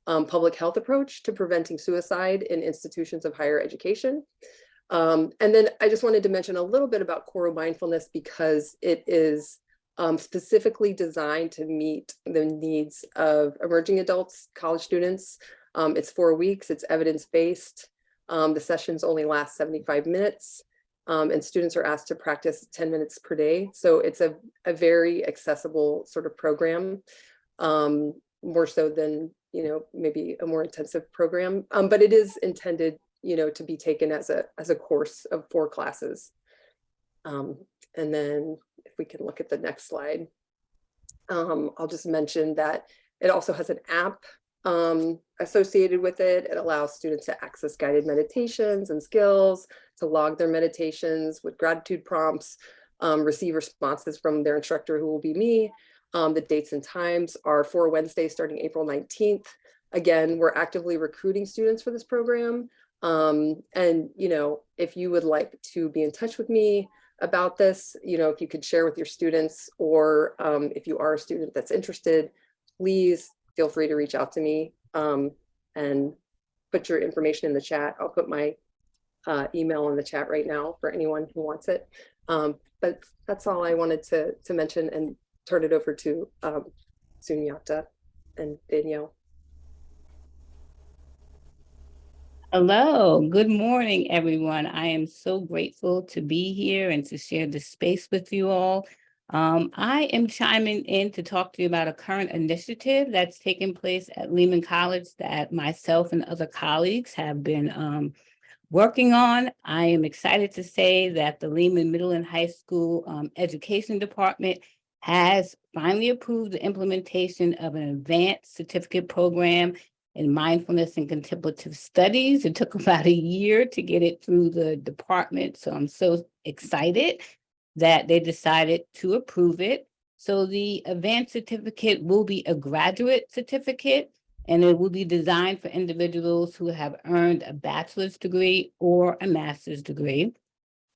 public health approach to preventing suicide in institutions of higher education. And then I just wanted to mention a little bit about choral mindfulness because it is specifically designed to meet the needs of emerging adults, college students. It's 4 weeks, it's evidence-based. The sessions only last 75 minutes. And students are asked to practice 10 minutes per day. So it's a very accessible sort of program, more so than, maybe a more intensive program. But it is intended, to be taken as a course of 4 classes. And then if we can look at the next slide, I'll just mention that it also has an app associated with it. It allows students to access guided meditations and skills, to log their meditations with gratitude prompts, receive responses from their instructor, who will be me. The dates and times are for Wednesday starting April 19th. Again, we're actively recruiting students for this program. And, if you would like to be in touch with me about this, if you could share with your students, or if you are a student that's interested, please feel free to reach out to me and put your information in the chat. I'll put my email in the chat right now for anyone who wants it. But that's all I wanted to mention, and turn it over to Sunyata and Danielle. Hello, good morning, everyone. I am so grateful to be here and to share this space with you all. I am chiming in to talk to you about a current initiative that's taking place at Lehman College that myself and other colleagues have been working on. I am excited to say that the Lehman Middle and High School Education Department has finally approved the implementation of an advanced certificate program in mindfulness and contemplative studies. It took about a year to get it through the department, so I'm so excited that they decided to approve it. So the advanced certificate will be a graduate certificate, and it will be designed for individuals who have earned a bachelor's degree or a master's degree.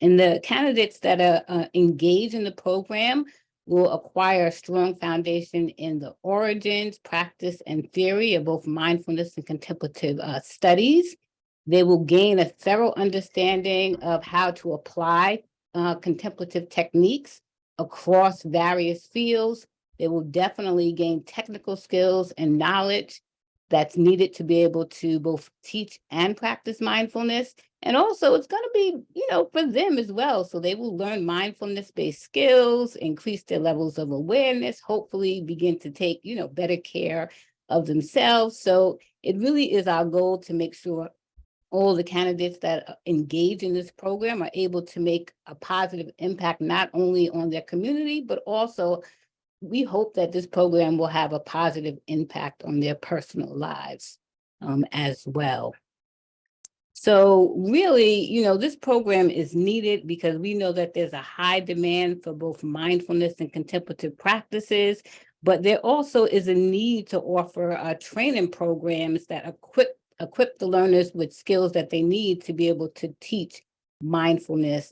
And the candidates that are engaged in the program will acquire a strong foundation in the origins, practice, and theory of both mindfulness and contemplative studies. They will gain a thorough understanding of how to apply contemplative techniques across various fields. They will definitely gain technical skills and knowledge that's needed to be able to both teach and practice mindfulness. And also it's going to be, for them as well. So they will learn mindfulness-based skills, increase their levels of awareness, hopefully begin to take, better care of themselves. So it really is our goal to make sure all the candidates that engage in this program are able to make a positive impact, not only on their community, but also we hope that this program will have a positive impact on their personal lives as well. So really, this program is needed because we know that there's a high demand for both mindfulness and contemplative practices, but there also is a need to offer training programs that equip the learners with skills that they need to be able to teach mindfulness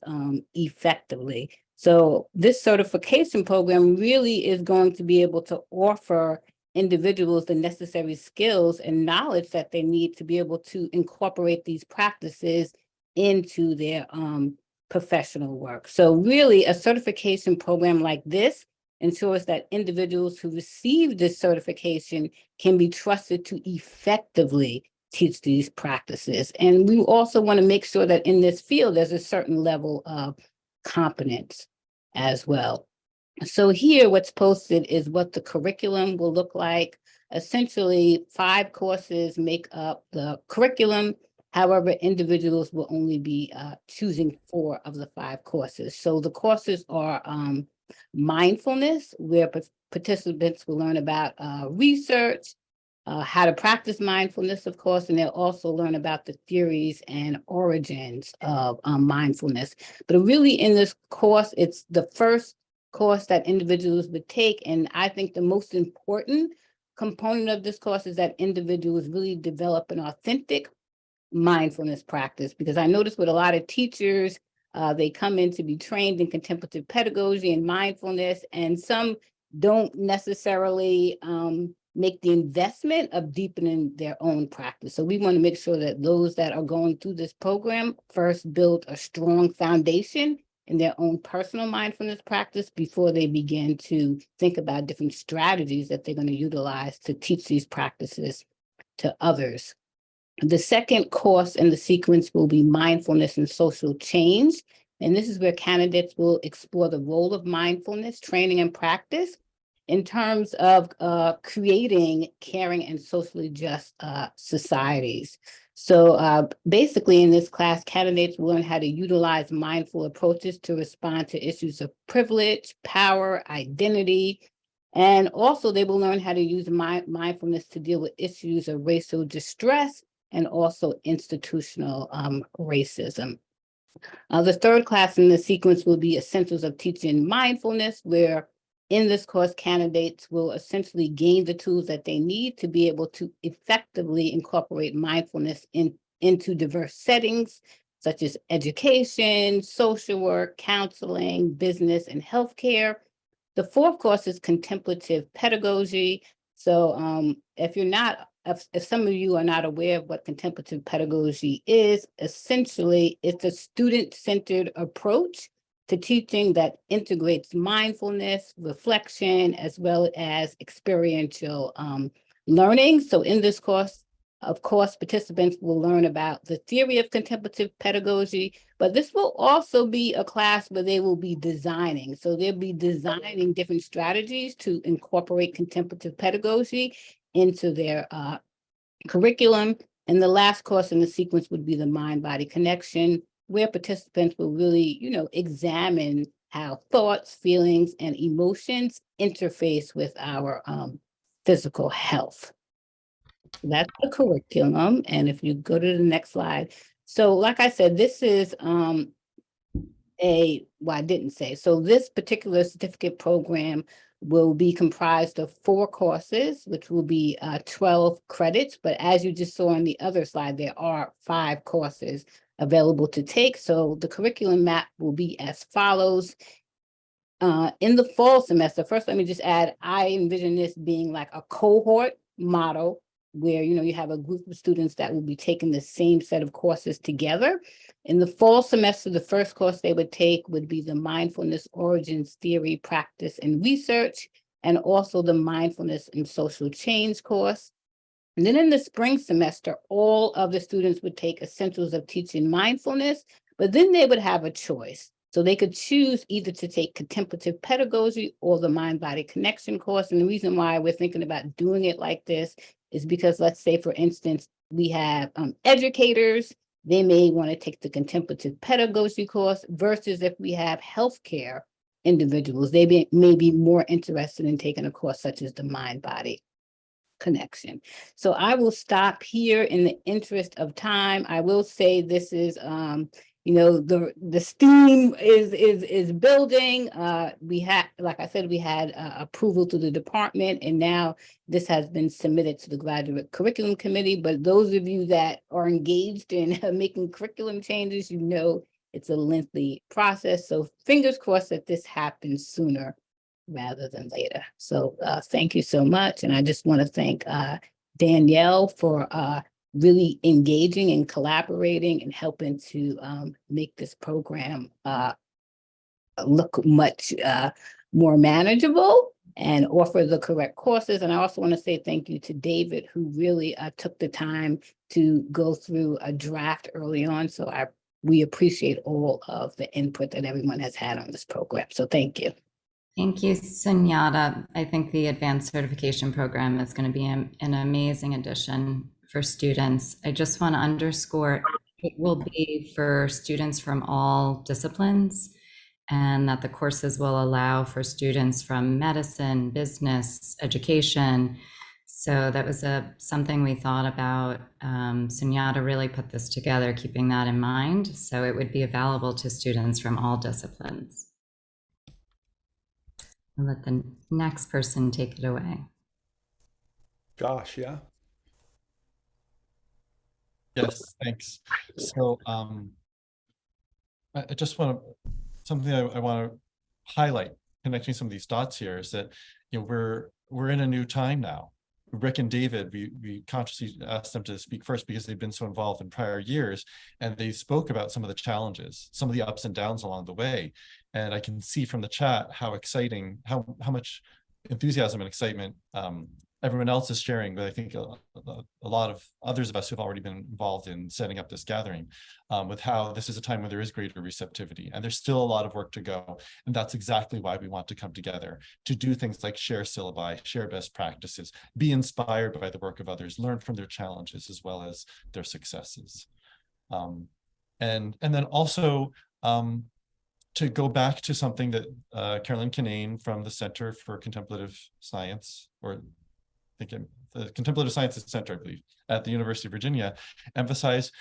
effectively. So this certification program really is going to be able to offer individuals the necessary skills and knowledge that they need to be able to incorporate these practices into their professional work. So really, a certification program like this ensures that individuals who receive this certification can be trusted to effectively teach these practices. And we also want to make sure that in this field, there's a certain level of competence as well. So here, what's posted is what the curriculum will look like. Essentially, 5 courses make up the curriculum. However, individuals will only be choosing 4 of the 5 courses. So the courses are mindfulness, where participants will learn about research, how to practice mindfulness, of course, and they'll also learn about the theories and origins of mindfulness. But really in this course, it's the first course that individuals would take. And I think the most important component of this course is that individuals really develop an authentic mindfulness practice, because I noticed with a lot of teachers, They come in to be trained in contemplative pedagogy and mindfulness, and some don't necessarily make the investment of deepening their own practice. So we want to make sure that those that are going through this program first build a strong foundation in their own personal mindfulness practice before they begin to think about different strategies that they're going to utilize to teach these practices to others. The second course in the sequence will be mindfulness and social change. And this is where candidates will explore the role of mindfulness training and practice in terms of creating caring and socially just societies. So basically in this class, candidates will learn how to utilize mindful approaches to respond to issues of privilege, power, identity, and also they will learn how to use mindfulness to deal with issues of racial distress and also institutional racism. The third class in the sequence will be Essentials of Teaching Mindfulness, where in this course, candidates will essentially gain the tools that they need to be able to effectively incorporate mindfulness into diverse settings, such as education, social work, counseling, business, and healthcare. The fourth course is Contemplative Pedagogy. So if some of you are not aware of what contemplative pedagogy is, essentially it's a student-centered approach to teaching that integrates mindfulness, reflection, as well as experiential learning. So in this course, of course, participants will learn about the theory of contemplative pedagogy, but this will also be a class where they will be designing. So they'll be designing different strategies to incorporate contemplative pedagogy into their curriculum. And the last course in the sequence would be the mind-body connection, where participants will really, examine how thoughts, feelings, and emotions interface with our physical health. That's the curriculum. And if you go to the next slide. So like I said, this is I didn't say. So this particular certificate program will be comprised of 4 courses, which will be 12 credits. But as you just saw on the other slide, there are 5 courses available to take. So the curriculum map will be as follows. In the fall semester, first, let me just add, I envision this being like a cohort model where, you have a group of students that will be taking the same set of courses together. In the fall semester, the first course they would take would be the Mindfulness Origins Theory, Practice, and Research, and also the Mindfulness and Social Change course. And then in the spring semester, all of the students would take Essentials of Teaching Mindfulness, but then they would have a choice. So they could choose either to take Contemplative Pedagogy or the Mind-Body Connection course. And the reason why we're thinking about doing it like this is because, let's say, for instance, we have educators, they may want to take the Contemplative Pedagogy course versus if we have healthcare individuals, they may be more interested in taking a course such as the Mind-Body Connection. So I will stop here in the interest of time. I will say this is the steam is building. We had, like I said, we had approval to the department, and now this has been submitted to the graduate curriculum committee. But those of you that are engaged in making curriculum changes, it's a lengthy process. So fingers crossed that this happens sooner rather than later. So thank you so much. And I just want to thank Danielle for really engaging and collaborating and helping to make this program look much more manageable and offer the correct courses. And I also want to say thank you to David, who really took the time to go through a draft early on. So we appreciate all of the input that everyone has had on this program. So thank you. Thank you, Sunyata. I think the advanced certification program is going to be an amazing addition for students. I just want to underscore it will be for students from all disciplines, and that the courses will allow for students from medicine, business, education. So that was something we thought about. Sunyata really put this together, keeping that in mind. So it would be available to students from all disciplines. I'll let the next person take it away. Josh, yeah? Yes, thanks. So I just want to, something I want to highlight, connecting some of these dots here is that, we're in a new time now. Rick and David, we consciously asked them to speak first because they've been so involved in prior years, and they spoke about some of the challenges, some of the ups and downs along the way. And I can see from the chat how exciting, how much enthusiasm and excitement everyone else is sharing, but I think a lot of others of us who've already been involved in setting up this gathering, with how this is a time where there is greater receptivity, and there's still a lot of work to go. And that's exactly why we want to come together, to do things like share syllabi, share best practices, be inspired by the work of others, learn from their challenges as well as their successes. And then also, to go back to something that Carolyn Kinane from the Center for Contemplative Science, or the Contemplative Sciences Center, I believe, at the University of Virginia, emphasize,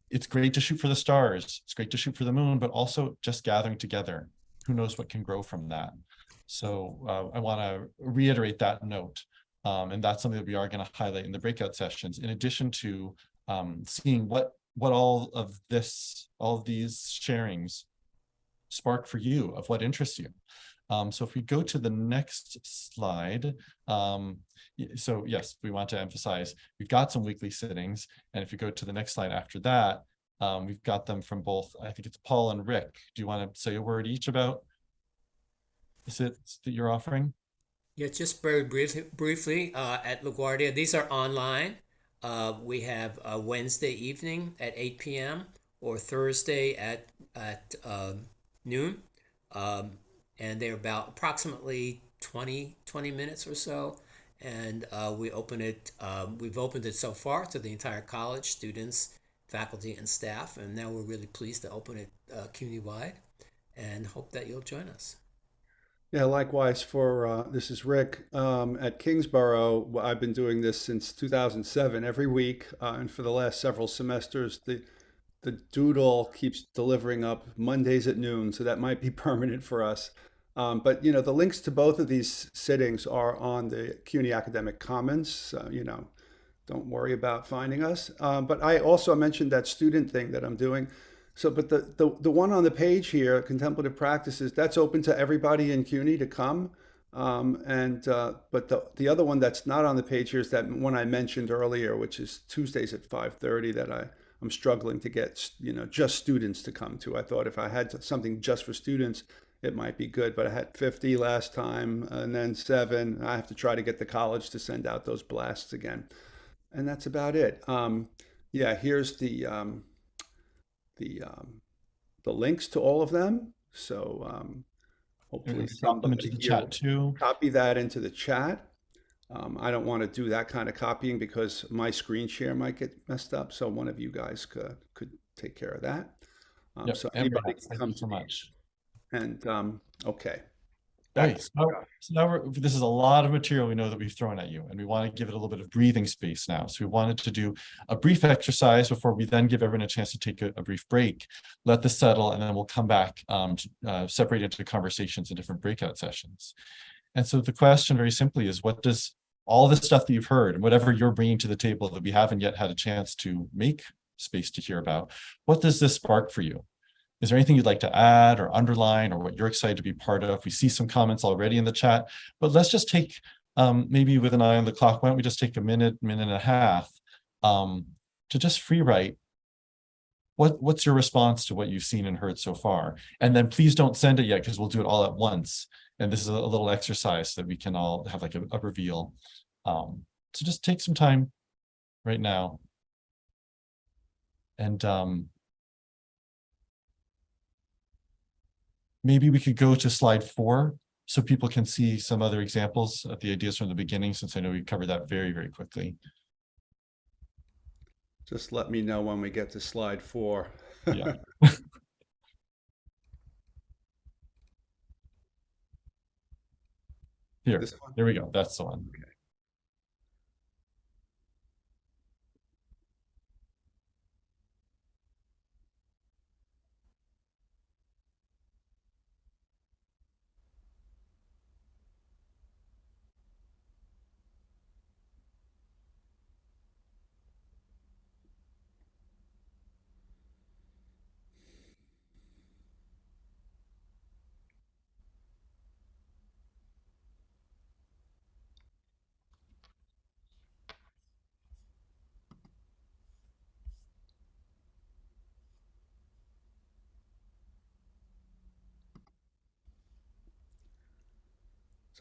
it's great to shoot for the stars, it's great to shoot for the moon, but also just gathering together. Who knows what can grow from that? So I want to reiterate that note. And that's something that we are going to highlight in the breakout sessions, in addition to seeing what all of these sharings spark for you, of what interests you. So if we go to the next slide, so yes, we want to emphasize we've got some weekly sittings, and if you go to the next slide after that, we've got them from both, I think it's Paul and Rick. Do you want to say a word each about is it that you're offering? Yeah, just very briefly, at LaGuardia, these are online. We have a Wednesday evening at 8 p.m. or Thursday at noon. And they're about approximately 20 minutes or so. And we've opened it so far to the entire college, students, faculty, and staff. And now we're really pleased to open it community-wide, and hope that you'll join us. Yeah, likewise this is Rick. At Kingsborough, I've been doing this since 2007 every week, and for the last several semesters, the doodle keeps delivering up Mondays at noon, so that might be permanent for us. But the links to both of these sittings are on the CUNY Academic Commons, so don't worry about finding us. But I also mentioned that student thing that I'm doing. So, but the one on the page here, Contemplative Practices, that's open to everybody in CUNY to come. But the other one that's not on the page here is that one I mentioned earlier, which is Tuesdays at 5:30, that I'm struggling to get, just students to come to. I thought if I had something just for students, it might be good, but I had 50 last time and then 7. I have to try to get the college to send out those blasts again. And that's about it. Yeah, here's the links to all of them. So hopefully Drop them into somebody the here chat too. copy that into the chat. I don't want to do that kind of copying because my screen share might get messed up. So one of you guys could take care of that. Yep. So And anybody can thank come you so to much. And okay. Okay, so now this is a lot of material we know that we've thrown at you, and we want to give it a little bit of breathing space now. So we wanted to do a brief exercise before we then give everyone a chance to take a brief break, let this settle, and then we'll come back to separate into conversations in different breakout sessions. And so the question very simply is, what does all the stuff that you've heard and whatever you're bringing to the table that we haven't yet had a chance to make space to hear about, what does this spark for you? Is there anything you'd like to add or underline, or what you're excited to be part of? We see some comments already in the chat, but let's just take, maybe with an eye on the clock, why don't we just take a minute and a half to just free write what's your response to what you've seen and heard so far? And then please don't send it yet, because we'll do it all at once. And this is a little exercise that we can all have like a reveal. So just take some time right now. And maybe we could go to slide 4 so people can see some other examples of the ideas from the beginning, since I know we covered that very, very quickly. Just let me know when we get to slide 4. Yeah. Here we go. That's the one. Okay.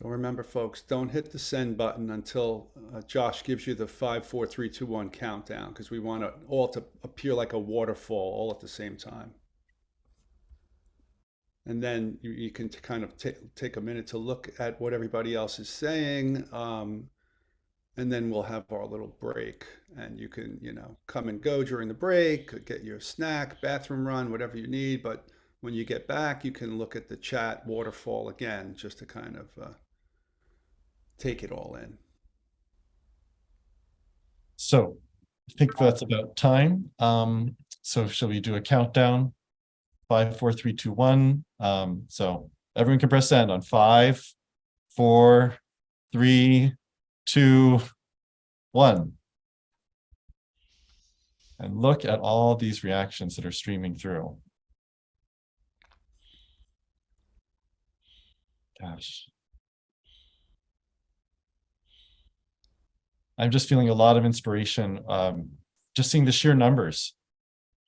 So remember, folks, don't hit the send button until Josh gives you the 5, 4, 3, 2, 1 countdown, because we want it all to appear like a waterfall all at the same time. And then you can kind of take a minute to look at what everybody else is saying. And then we'll have our little break, and you can, come and go during the break, get your snack, bathroom run, whatever you need. But when you get back, you can look at the chat waterfall again, just to kind of take it all in. So I think that's about time. So shall we do a countdown? 5, 4, 3, 2, 1. So everyone can press send on 5, 4, 3, 2, 1. And look at all these reactions that are streaming through. Gosh. I'm just feeling a lot of inspiration, just seeing the sheer numbers.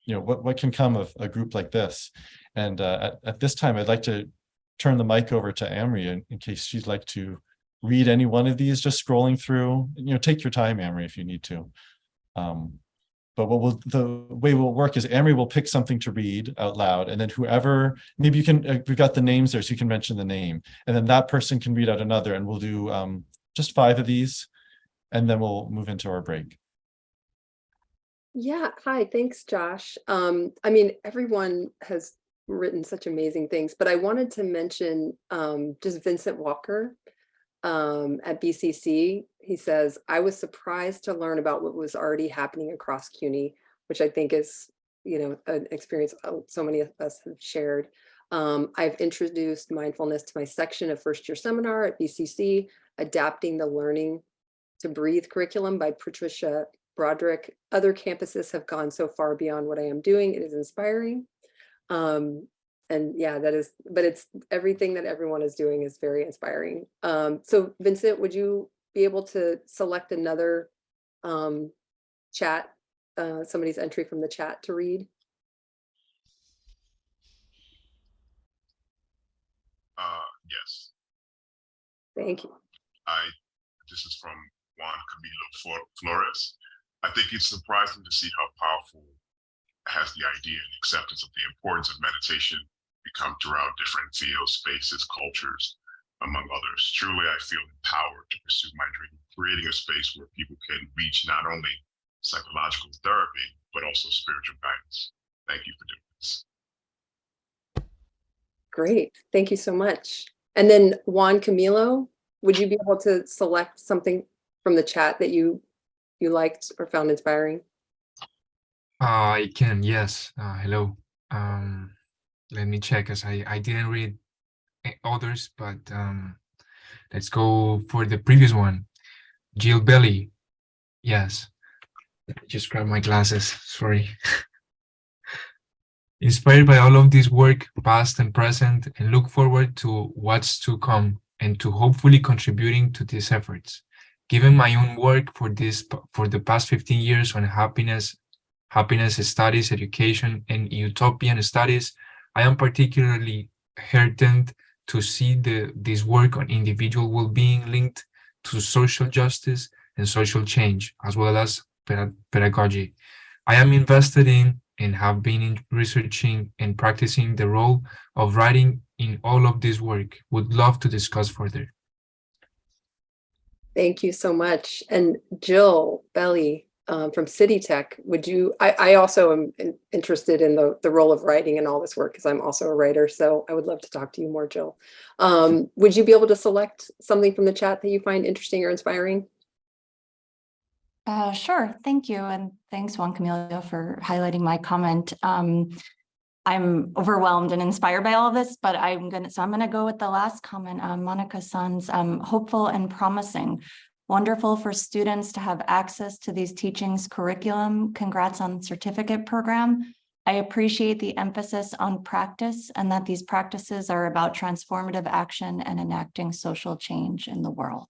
What can come of a group like this. And at this time, I'd like to turn the mic over to Amri in case she'd like to read any one of these, just scrolling through. Take your time, Amri, if you need to. But the way we'll work is Amri will pick something to read out loud, and then whoever, maybe you can, we've got the names there, so you can mention the name, and then that person can read out another, and we'll do just 5 of these, and then we'll move into our break. Yeah, hi, thanks, Josh. I mean, everyone has written such amazing things, but I wanted to mention just Vincent Walker at BCC. He says, I was surprised to learn about what was already happening across CUNY, which I think is, an experience so many of us have shared. I've introduced mindfulness to my section of first-year seminar at BCC, Adapting the Learning to Breathe curriculum by Patricia Broderick. Other campuses have gone so far beyond what I am doing. It is inspiring. And yeah, but it's everything that everyone is doing is very inspiring. So Vincent, would you be able to select another chat, somebody's entry from the chat to read? Yes. Thank you. This is from Juan Camilo Flores. I think it's surprising to see how powerful has the idea and acceptance of the importance of meditation become throughout different fields, spaces, cultures, among others. Truly, I feel empowered to pursue my dream, creating a space where people can reach not only psychological therapy, but also spiritual guidance. Thank you for doing this. Great, thank you so much. And then Juan Camilo, would you be able to select something from the chat that you liked or found inspiring? I can, yes. Hello. Let me check, as I didn't read others, but let's go for the previous one. Jill Belly. Yes. Just grab my glasses. Sorry. Inspired by all of this work, past and present, and look forward to what's to come and to hopefully contributing to these efforts. Given my own work for the past 15 years on happiness studies, education, and utopian studies, I am particularly heartened to see this work on individual well-being linked to social justice and social change, as well as pedagogy. I am invested in and have been researching and practicing the role of writing in all of this work. Would love to discuss further. Thank you so much. And Jill Belly from City Tech, would you, I also am interested in the role of writing in all this work because I'm also a writer, so I would love to talk to you more, Jill. Would you be able to select something from the chat that you find interesting or inspiring? Sure, thank you. And thanks, Juan Camilo, for highlighting my comment. I'm overwhelmed and inspired by all of this, but I'm gonna go with the last comment, Monica San's, hopeful and promising. Wonderful for students to have access to these teachings curriculum. Congrats on certificate program. I appreciate the emphasis on practice and that these practices are about transformative action and enacting social change in the world.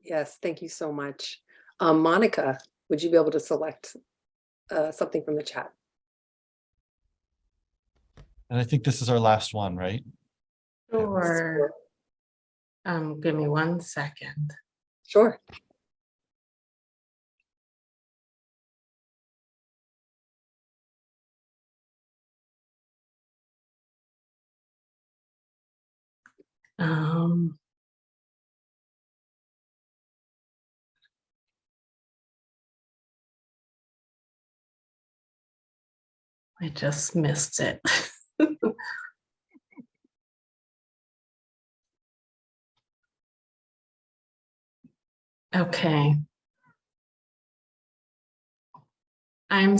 Yes, thank you so much. Monica, would you be able to select something from the chat? And I think this is our last one, right? Sure. Give me 1 second. Sure. Um, I just missed it. Okay. And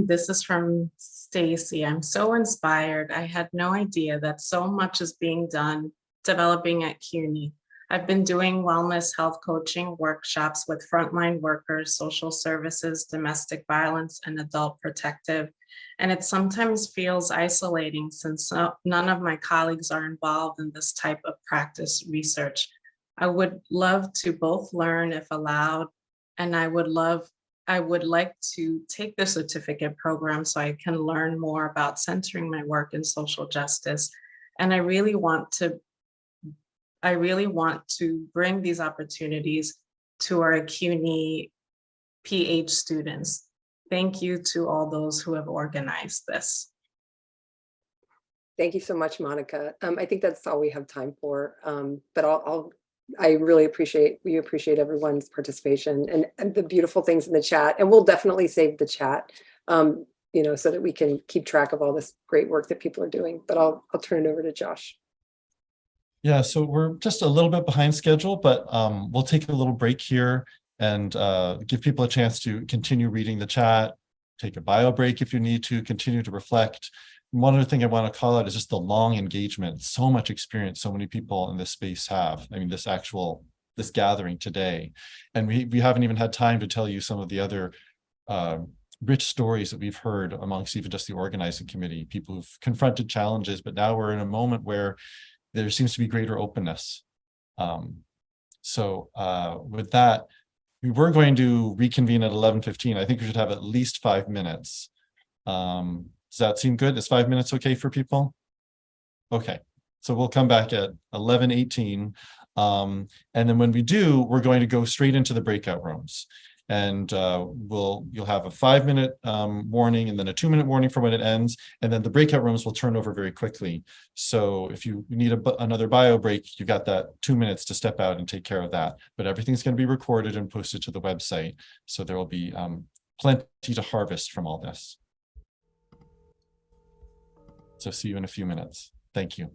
this is from Stacy. I'm so inspired. I had no idea that so much is being done developing at CUNY. I've been doing wellness health coaching workshops with frontline workers, social services, domestic violence, and adult protective. And it sometimes feels isolating since none of my colleagues are involved in this type of practice research. I would love to both learn if allowed, and I would like to take the certificate program so I can learn more about centering my work in social justice. And I really want to bring these opportunities to our CUNY PH students. Thank you to all those who have organized this. Thank you so much, Monica. I think that's all we have time for. But I really appreciate everyone's participation and the beautiful things in the chat. And we'll definitely save the chat, so that we can keep track of all this great work that people are doing. But I'll turn it over to Josh. Yeah, so we're just a little bit behind schedule, but we'll take a little break here and give people a chance to continue reading the chat, take a bio break if you need to, continue to reflect. One other thing I want to call out is just the long engagement, so much experience so many people in this space have. I mean, this gathering today. And we haven't even had time to tell you some of the other rich stories that we've heard amongst even just the organizing committee, people who've confronted challenges, but now we're in a moment where there seems to be greater openness. With that, we were going to reconvene at 11:15. I think we should have at least 5 minutes. Does that seem good? Is 5 minutes okay for people? Okay, so we'll come back at 11:18. And then when we do, we're going to go straight into the breakout rooms. And you'll have a 5-minute warning and then a 2-minute warning for when it ends. And then the breakout rooms will turn over very quickly. So if you need another bio break, you've got that 2 minutes to step out and take care of that. But everything's going to be recorded and posted to the website. So there will be plenty to harvest from all this. So see you in a few minutes. Thank you.